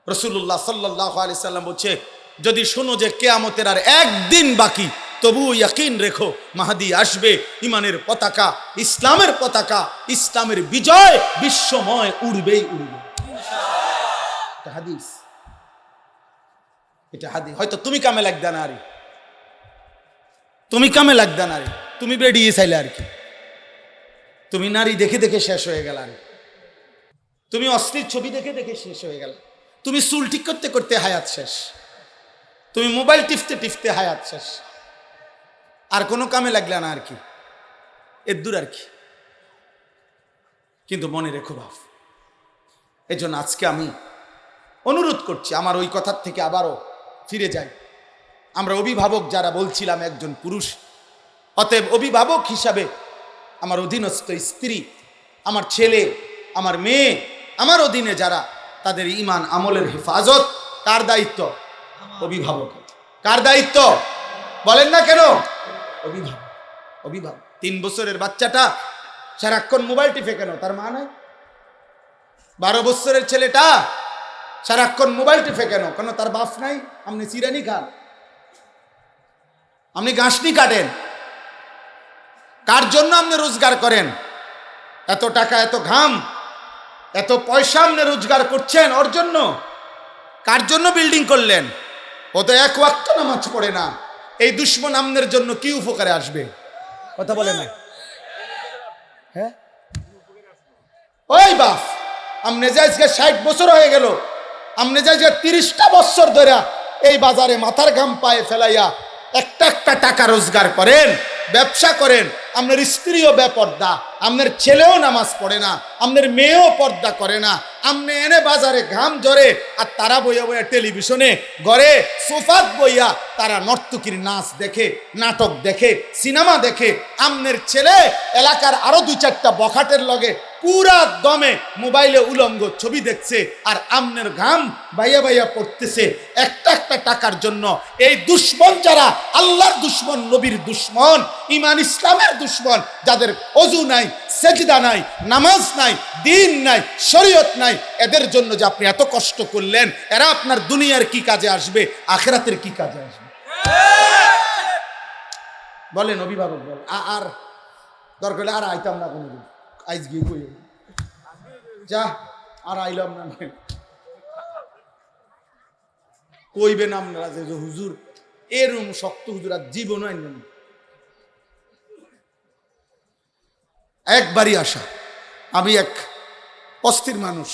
রাসূলুল্লাহ সাল্লাল্লাহু আলাইহি সাল্লাম বলছে, যদি শোনো যে কিয়ামতের আর একদিন বাকি, তবু ইয়াকিন রেখো মাহাদি আসবে। ইমানের পতাকা, ইসলামের পতাকা, ইসলামের বিজয় বিশ্বময় উড়বেই উড়বে। এটা হাদিস, এটা হাদিস। হয়তো তুমি কামে লাগদা না, আরে তুমি কামে লাগদা না, আরে তুমি বেরিয়ে চাইলে আর কি, তুমি নারী দেখে দেখে শেষ হয়ে গেল, আরে তুমি অশ্লীল ছবি দেখে দেখে শেষ হয়ে গেল, তুমি চুল ঠিক করতে করতে হায়াত শেষ, তুমি মোবাইল টিপতে টিপতে হায়াত শেষ, আর কোনো কামে লাগলে না আর কি, এর দূর আর কি। কিন্তু মনে রেখো বাপ, এই জন্য আজকে আমি অনুরোধ করছি, আমার ওই কথার থেকে আবারও ফিরে যাই। আমরা অভিভাবক যারা বলছিলাম, একজন পুরুষ, অতএব অভিভাবক হিসাবে আমার অধীনস্থ স্ত্রী, আমার ছেলে, আমার মেয়ে, আমার অধীনে যারা, তাদের ঈমান আমলের হেফাজত কার দায়িত্ব? অভিভাবক। কার দায়িত্ব বলেন না কেন? অভিভাবক। অভিভাবক। 3 বছরের বাচ্চাটা সারাক্ষণ মোবাইল টিপে কেন? তার মা নাই? 12 বছরের ছেলেটা সারাক্ষণ মোবাইল টিপে কেন? কেন তার বাপ নাই? আপনি চিরানি খান, আপনি গাছনি কাটেন, কার জন্য আপনি রোজগার করেন? এত টাকা, এত ঘাম, এত পয়সা আপনি রোজগার করছেন ওর জন্য? কার জন্য বিল্ডিং করলেন? ও তো এক ওয়াক্ত নামাজ পড়ে না। এই দুশ্মন আমনের জন্য কি উপকারে আসবে? কথা বলে না? হ্যাঁ, ওই বাপ, আমনে যে আজকে 60 বছর হয়ে গেল, আমনে যে 30টা বছর ধরে এই বাজারে মাথার ঘাম পায়ে ফেলাইয়া একটা একটা টাকা রোজগার করেন, ব্যবসা করেন, আপনার স্ত্রীও বেপর্দা, আপনার ছেলেও নামাজ পড়ে না, আপনার মেয়েও পর্দা করে না, আপনি এনে বাজারে ঘাম ঝরে, আর তারা বইয়া বইয়া টেলিভিশনে ঘরে সোফাত বইয়া তারা নর্তকীর নাচ দেখে, নাটক দেখে, সিনেমা দেখে। আপনার ছেলে এলাকার আরো 2-4টা বখাটের লগে পুরা দমে মোবাইলে উলঙ্গ ছবি দেখছে, আর আমনের ঘাম বাইয়া বাইয়া পড়তেছে একটা একটা টাকার জন্য। এই দুশ্মন যারা, আল্লাহর দুশ্মন, নবীর দুশ্মন, ইমান ইসলামের দুশ্মন, যাদের অজু নাই, সেজদা নাই, নামাজ নাই, দিন নাই, শরীয়ত নাই, এদের জন্য যে আপনি এত কষ্ট করলেন, এরা আপনার দুনিয়ার কি কাজে আসবে, আখিরাতের কি কাজে আসবে? বলেন অভিভাবক, বল। আর দরকার আর আইতাম না কোনোদিন, আইজ গিয়ে কই যা, আর আইলাম না, কইবেন আপনারা যে হুজুর এরম শক্ত হুজুর আর জীবন আইলেন। একবারই আসা, আমি এক অস্থির মানুষ,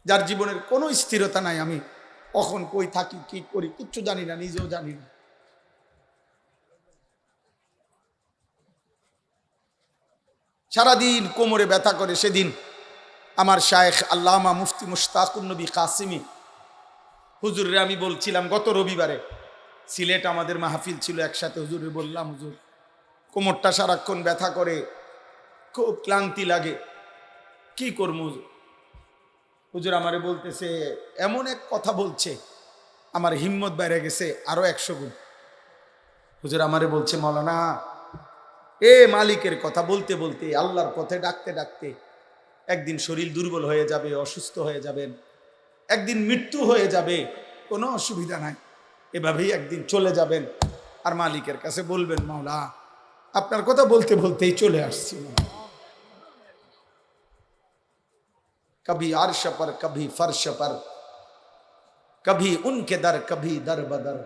যার জীবনের কোনো স্থিরতা নাই। আমি কখন কই থাকি, কি করি কিচ্ছু জানি না, নিজেও জানি না। সারাদিন কোমরে ব্যথা করে। সেদিন আমার শায়েখ আল্লামা মুফতি মুশতাকুন নবী কাসিমি হুজুরে আমি বলছিলাম, গত রবিবারে সিলেট আমাদের মাহফিল ছিল একসাথে, হুজুরে বললাম, হুজুর কোমরটা সারাক্ষণ ব্যথা করে, খুব ক্লান্তি লাগে, কি করবো হুজুর? হুজুর আমারে বলতেছে, এমন এক কথা বলছে, আমার হিম্মত বেড়ে গেছে আরো 100 গুণ। হুজুর আমারে বলছে, মাওলানা মালিকের কথা বলতে বলতে, আল্লাহর পথে ডাকতে ডাকতে একদিন শরীর দুর্বল হয়ে যাবে, অসুস্থ হয়ে যাবেন, একদিন মৃত্যু হয়ে যাবে, কোনো অসুবিধা নাই, এভাবেই একদিন চলে যাবেন। আর মালিকের কাছে বলবেন, মাওলা আপনার কথা বলতে বলতেই চলে আসছি। कभी अर्श पर कभी फर्श पर, कभी उनके दर कभी दर बदर,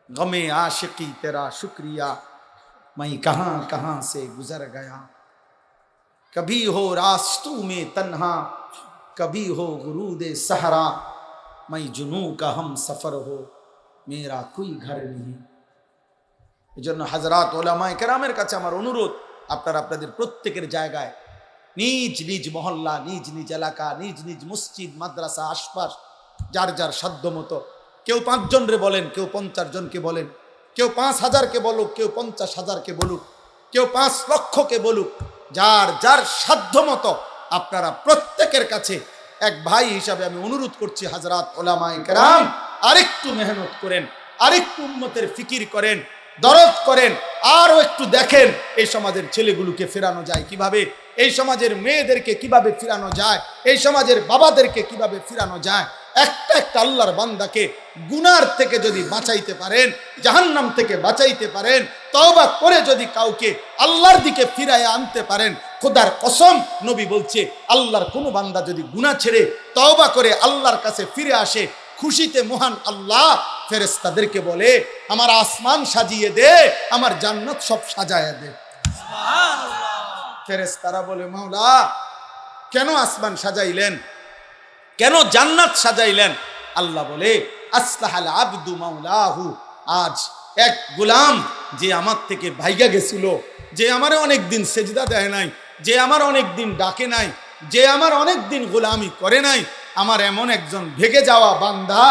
गमे आशिकी तेरा शुक्रिया मैं कहां कहां से गुजर गया, कभी हो रास्तों में तन्हा कभी हो गुरूद सहरा, मैं जुनू का हम सफर हो मेरा कोई घर नहीं। এজন্য হযরত উলামায়ে কেরামের কাছে আমার অনুরোধ, আপনারা আপনাদের প্রত্যেকের জায়গায় নিজ নিজ মহল্লা, নিজ নিজ এলাকা, নিজ নিজ মসজিদ মাদ্রাসা আশপাশ যার যার সাধ্য মতো, কেউ 5 জনরে বলেন, কেউ 50 জনকে বলেন, কেউ 5000কে বলুক, কেউ 50,000কে বলুক, কেউ 5 লক্ষকে বলুক, যার যার সাধ্য মতো আপনারা প্রত্যেকের কাছে এক ভাই হিসাবে আমি অনুরোধ করছি, হযরত উলামায়ে কেরাম আরেকটু মেহনত করেন, আরেকটু উম্মতের ফিকির করেন, দরদ করেন, আরও একটু দেখেন এই সমাজের ছেলেগুলোকে ফেরানো যায় কিভাবে, এই সমাজের মেয়েদেরকে কিভাবে ফিরানো যায়, এই সমাজের বাবাদেরকে কিভাবে ফিরানো যায়। একটা একটা আল্লাহর বান্দাকে গুনার থেকে যদি বাঁচাইতে পারেন, জাহান্নাম থেকে বাঁচাইতে পারেন, তওবা করে যদি কাউকে আল্লাহর দিকে ফিরায় আনতে পারেন, খোদার কসম নবী বলছে, আল্লাহর কোনো বান্দা যদি গুনাহ ছেড়ে তওবা করে আল্লাহর কাছে ফিরে আসে, খুশিতে মহান আল্লাহ ফেরেশতাদেরকে বলে, আমার আসমান সাজিয়ে দে, আমার জান্নাত সব সাজায়া দে। ফেরেশতারা বলে, মাওলা কেন আসমান সাজাইলেন, কেন জান্নাত সাজাইলেন? আল্লাহ বলে, আসলাহাল আবদু মাওলাহু, আজ এক গোলাম যে আমার থেকে ভাইগা গেছিল, যে আমারে অনেক দিন সেজদা দেয় নাই, যে আমার অনেক দিন ডাকে নাই, যে আমার অনেক দিন গোলামি করে নাই, আমার এমন একজন ভেগে যাওয়া বান্দা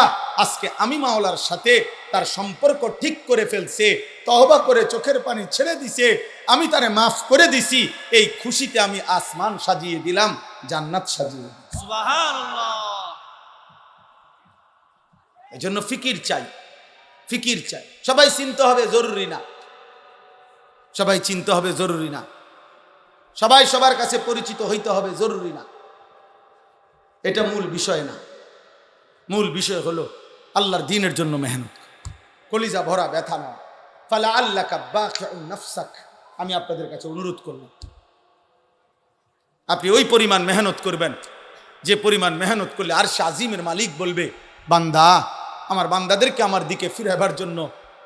আজকে আমি মাওলার সাথে তার সম্পর্ক ঠিক করে ফেলছে, তওবা করে চোখের পানি ছেড়ে দিছে, আমি তারে মাফ করে দিছি, এই খুশিতে আমি আসমান সাজিয়ে দিলাম, জান্নাত সাজিয়ে দিলাম। সুবহানাল্লাহ। এজন্য ফিকির চাই, ফিকির চাই। সবাই চিনতে হবে জরুরি না, সবাই চিনতে হবে জরুরি না, সবাই সবার কাছে পরিচিত হইতে হবে জরুরি না, এটা মূল বিষয় না। মূল বিষয় হলো আল্লাহর দ্বীনের জন্য মেহনত, কলিজা ভরা ব্যথা না। ফালা আল্লাকা বাখিউন নাফসাক, আমি আপনাদের কাছে অনুরোধ করব, আপনি ওই পরিমাণ মেহনত করবেন যে পরিমাণ মেহনত করলে আরশ আজিমের মালিক বলবে, বান্দা আমার বান্দাদেরকে আমার দিকে ফিরাবার জন্য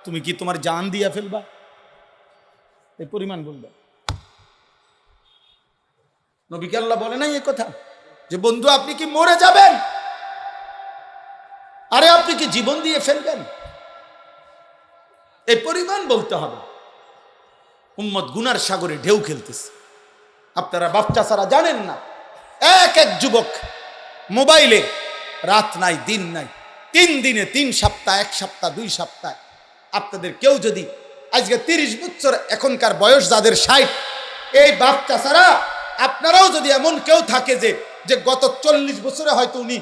তুমি কি তোমার জান দিয়া ফেলবা, এই পরিমাণ বলবে। নবীকে আল্লাহ বলে নাই এই কথা যে বন্ধু আপনি কি মরে যাবেন, আরে আপনি কি জীবন দিয়ে ফেলবেন, এই পরিমাণ বলতে হবে। উম্মত গুনার সাগরে ঢেউ খেলতেছে, আপনারা বাচ্চা ছাড়া জানেন না, এক এক যুবক মোবাইলে রাত নাই দিন নাই, 3 দিনে 3 সপ্তাহ, 1 সপ্তাহ 2 সপ্তাহ। আপনাদের কেউ যদি আজকে 30 বছর এখনকার বয়স যাদের 60, এই বাচ্চা ছাড়া আপনারাও যদি এমন কেউ থাকে যে গত 40 বছরে হয়তো উনি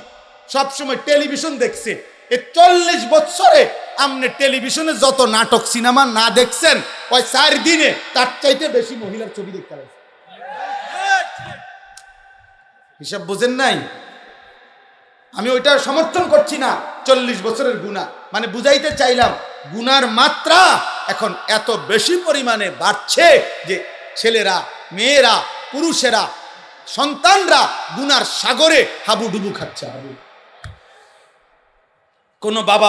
সবসময় টেলিভিশন দেখছে, এই 40 বছরে আপনি টেলিভিশনে যত নাটক সিনেমা না দেখছেন, ওই 4 দিনে তার চাইতে বেশি মহিলার ছবি দেখতে পারেন। হিসাব বোঝেন নাই? আমি ওইটা সমর্থন করছি না, 40 বছরের গুনাহ, মানে বুঝাইতে চাইলাম গুনার মাত্রা এখন এত বেশি পরিমাণে বাড়ছে যে ছেলেরা, মেয়েরা, পুরুষেরা, সন্তানরা গুনার সাগরে হাবুডুবু খাচ্ছে। কোনো বাবা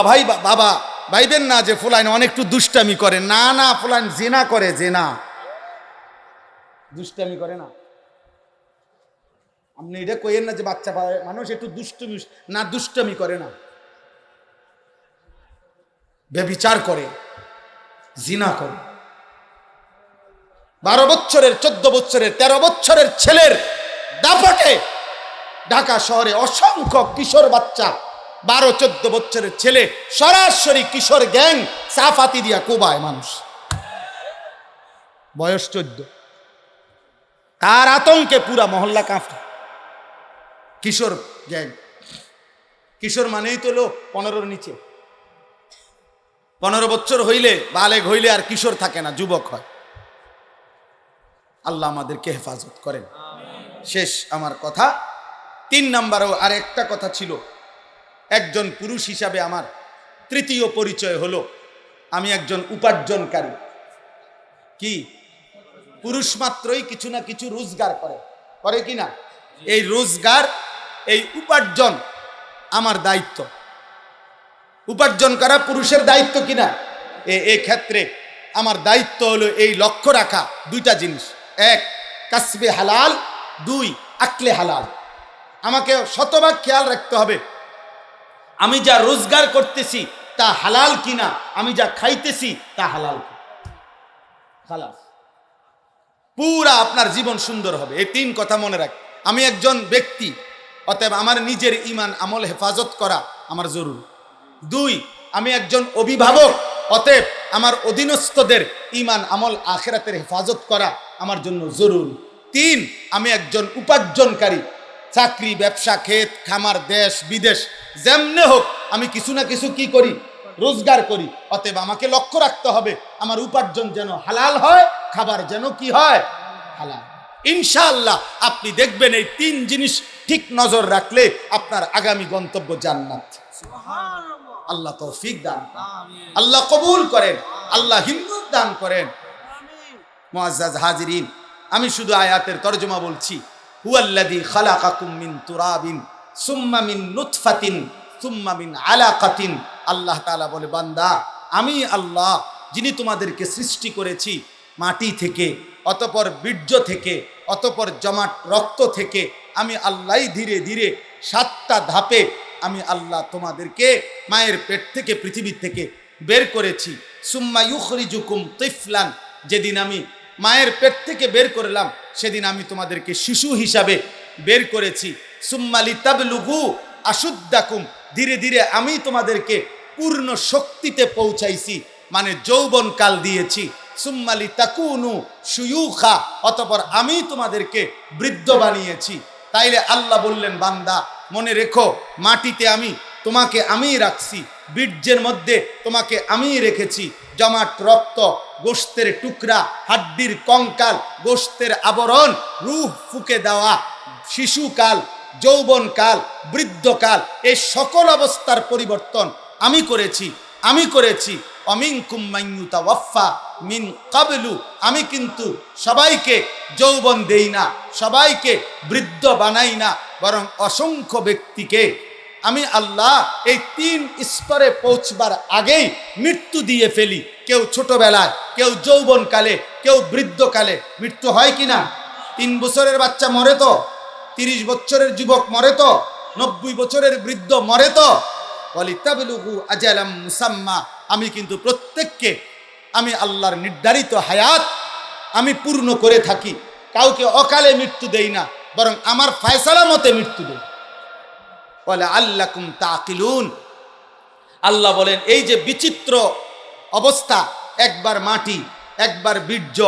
ভাইবেন না যে ফুলাইন অনেক একটু দুষ্টামি করে, না না, ফুলাইন জেনা করে, জেনা, দুষ্টামি করে না। আপনি এটা কইেন না যে বাচ্চা মানুষ একটু দুষ্টমি, না দুষ্টামি করে না, ব্যভিচার করে, জিনা করে। 12 বছরের, 14 বছরের, 13 বছরের ছেলের দাপটে ঢাকা শহরে অসংখ্য কিশোর বাচ্চা, 12-14 বছরের ছেলে সরাসরি কিশোর গ্যাং সাফাতি দিয়া কোবায় মানুষ, বয়স 14। তার আতঙ্কে পুরা মহল্লা কাঁপে। কিশোর গ্যাং, কিশোর মানেই তো লোক 15-র নিচে, 15 বছর হইলে বালেগ হইলে আর কিশোর থাকে না, যুবক হয়। আল্লাহ আমাদেরকে হেফাজত করেন। শেষ আমার কথা। 3 নাম্বারও আর একটা কথা ছিল। একজন পুরুষ হিসাবে আমার তৃতীয় পরিচয় হলো আমি একজন উপার্জনকারী। কি? পুরুষ মাত্রই কিছু না কিছু রোজগার করে কি না? এই রোজগার, এই উপার্জন আমার দায়িত্ব। উপার্জন করা পুরুষের দায়িত্ব কিনা? এই ক্ষেত্রে আমার দায়িত্ব হলো এই লক্ষ্য রাখা 2টা জিনিস। 1 কাসবে হালাল, 2 আকলে হালাল। আমাকে শতভাগ খেয়াল রাখতে হবে আমি যা রোজগার করতেছি তা হালাল কিনা, আমি যা খাইতেছি তা হালাল কিনা। খালাস, পুরা আপনার জীবন সুন্দর হবে। এই 3 কথা মনে রাখ। আমি একজন ব্যক্তি, অতএব আমার নিজের ঈমান আমল হেফাজত করা আমার জরুরি। 2 আমি একজন অভিভাবক, অতএব আমার অধীনস্থদের ঈমান আমল আখিরাতের হেফাজত করা আমার জন্য জরুরি। 3 আমি একজন উপার্জনকারী, চাকরি, ব্যবসা, ক্ষেত খামার, দেশ বিদেশ যেমনে হোক আমি কিছু না কিছু কি করি? রোজগার করি। অতএব আমাকে লক্ষ্য রাখতে হবে আমার উপার্জন যেন হালাল হয়, খাবার যেন কি হয়? হালাল। ইনশাআল্লাহ আপনি দেখবেন এই 3 জিনিস ঠিক নজর রাখলে আপনার আগামী গন্তব্য জান্নাত। আল্লাহ তৌফিক দান করেন, আল্লাহ কবুল করেন, আল্লাহ হিম্মত দান করেন। মুআজ্জাজ হাজিরিন, আমি শুধু আয়াতের তরজমা বলছি। হুয়াল্লাযী খালাকাকুম মিন তুরাবিন সুম্মা মিন নুতফাতিন সুম্মা মিন আলাকাতিন। আল্লাহ তাআলা বলে, বান্দা আমি আল্লাহ যিনি তোমাদেরকে সৃষ্টি করেছি মাটি থেকে, অতঃপর বীর্য থেকে, অতঃপর জমাট রক্ত থেকে। আমি আল্লাহই ধীরে ধীরে 7টা ধাপে আমি আল্লাহ তোমাদেরকে মায়ের পেট থেকে, পৃথিবী থেকে বের করেছি। সুম্মা ইউখরিজুকুম তিফলান, যেদিন আমি মায়ের পেট থেকে বের করলাম সেদিন আমি তোমাদেরকে শিশু হিসাবে বের করেছি। সুম্মা লিতাবলুগু আশুদ্দাকুম, ধীরে ধীরে আমি তোমাদেরকে পূর্ণ শক্তিতে পৌঁছাইছি, মানে যৌবন কাল দিয়েছি। সুম্মা লিতাকুনু শুয়ুখা, অতঃপর আমি তোমাদেরকে বৃদ্ধ বানিয়েছি। তাইলে আল্লাহ বললেন, বান্দা মনে রেখো, মাটিতে আমি তোমাকে আমিই রাখছি, বীর্যের মধ্যে তোমাকে আমিই রেখেছি, জমাট রক্ত, গোশতের টুকরা, হাড্ডির কঙ্কাল, গোশতের আবরণ, রূহ ফুঁকে দেওয়া, শিশুকাল, যৌবনকাল, বৃদ্ধকাল, এই সকল অবস্থার পরিবর্তন আমি করেছি। অমিনকুম মান ইউতাওয়াফা মিন ক্বাবলু, আমি কিন্তু সবাইকে যৌবন দেই না, সবাইকে বৃদ্ধ বানাই না, বরং অসংখ্য ব্যক্তিকে আমি আল্লাহ এই 3 স্তরে পৌঁছবার আগেই মৃত্যু দিয়ে ফেলি। কেউ ছোটবেলায়, কেউ যৌবনকালে, কেউ বৃদ্ধকালে। মৃত্যু হয় কিনা? 3 বছরের বাচ্চা মরে তো, 30 বছরের যুবক মরে তো, 90 বছরের বৃদ্ধ মরে তো। ওয়ালিতাবলুগু আজালাম মুসাম্মা, আমি কিন্তু প্রত্যেককে আমি আল্লাহর নির্ধারিত হায়াত আমি পূর্ণ করে থাকি। কাউকে অকালে মৃত্যু দেই না, বরং আমার ফয়সালা মতে মৃত্যু দেই। বলে আল্লাকুম তাকিলুন, আল্লাহ বলেন এই যে বিচিত্র অবস্থা, একবার মাটি, একবার বীর্য,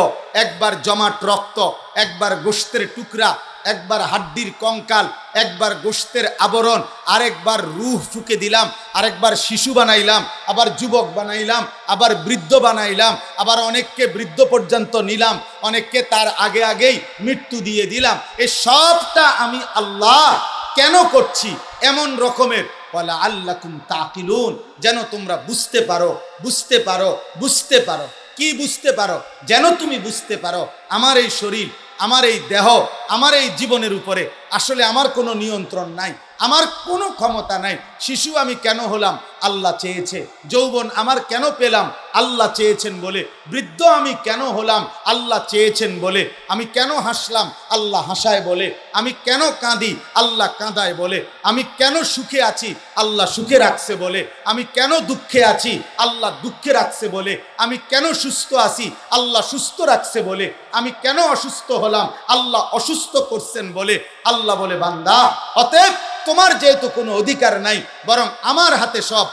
একবার জমাট রক্ত, একবার গোশতের টুকরা, একবার হাড্ডির কঙ্কাল, একবার গোশতের আবরণ, আরেকবার রূহ ফুঁকে দিলাম, আরেকবার শিশু বানাইলাম, আবার যুবক বানাইলাম, আবার বৃদ্ধ বানাইলাম, আবার অনেককে বৃদ্ধ পর্যন্ত নিলাম, অনেককে তার আগেই মৃত্যু দিয়ে দিলাম। এই সবটা আমি আল্লাহ কেন করছি? এমন রকমের বলা আল্লাকুম তাকিলুন, যেন তোমরা বুঝতে পারো। কি বুঝতে পারো? যেন তুমি বুঝতে পারো আমার এই শরীর, আমার এই দেহ, আমার এই জীবনের উপরে আসলে আমার কোনো নিয়ন্ত্রণ নাই, আমার কোনো ক্ষমতা নাই। শিশু আমি কেন হলাম? আল্লাহ চেয়েছে। যৌবন আমার কেন পেলাম? আল্লাহ চেয়েছেন বলে। বৃদ্ধ আমি কেন হলাম? আল্লাহ চেয়েছেন বলে। আমি কেন হাসলাম? আল্লাহ হাসায় বলে। আমি কেন কাঁদি? আল্লাহ কাঁদায় বলে। আমি কেন সুখে আছি? আল্লাহ সুখে রাখছে বলে। আমি কেন দুঃখে আছি? আল্লাহ দুঃখে রাখছে বলে। আমি কেন সুস্থ আছি? আল্লাহ সুস্থ রাখছে বলে। আমি কেন অসুস্থ হলাম? আল্লাহ অসুস্থ করছেন বলে। আল্লাহ বলে, বান্দা অতএব তোমার যেহেতু কোনো অধিকার নাই, বরং আমার হাতে সব,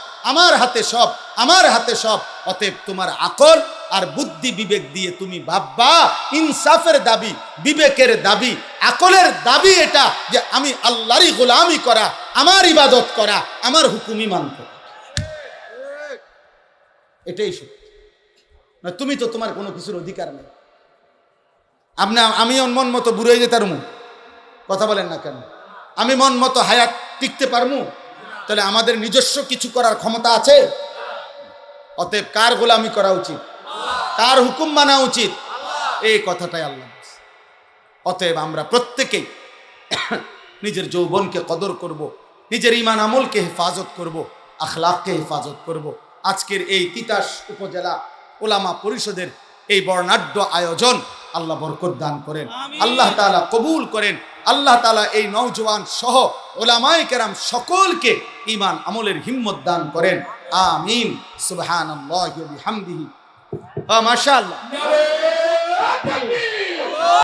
অতএব তোমার আকল আর বুদ্ধি বিবেক দিয়ে তুমি ভাববা। ইনসাফের দাবি, বিবেকের দাবি, আকলের দাবি এটা যে আমি আল্লাহরই গোলামি করা, আমার ইবাদত করা, আমার হুকুমই মানতে। এটাই সত্য। না তুমি তো তোমার কোনো কিছুর অধিকার নেই। আমি মন মতো বুড়ে যেতে পারমু, কথা বলেন না কেন? আমি মন মতো হায়াত টিকতে পারমু? তাহলে আমাদের নিজস্ব কিছু করার ক্ষমতা আছে? অতএব কার গোলামি করা উচিত, কার হুকুম মানা উচিত, এই কথাটাই আল্লাহ বলছে। অতএব আমরা প্রত্যেকেই নিজের যৌবনকে কদর করব, নিজের ঈমান আমলকে হেফাজত করব, আখলাককে হেফাজত করব। আজকের এই তিতাস উপজেলা ওলামা পরিষদের এই বর্ণাঢ্য আয়োজন আল্লাহ বরকত দান করেন, আল্লাহ তাআলা কবুল করেন। আল্লাহ তাআলা এই নওজোয়ান সহ ওলামায়ে কেরাম সকলকে ঈমান আমলের হিম্মত দান করেন। আমিন। সুবহানাল্লাহি ওয়া বিহামদিহি। মাশাআল্লাহ।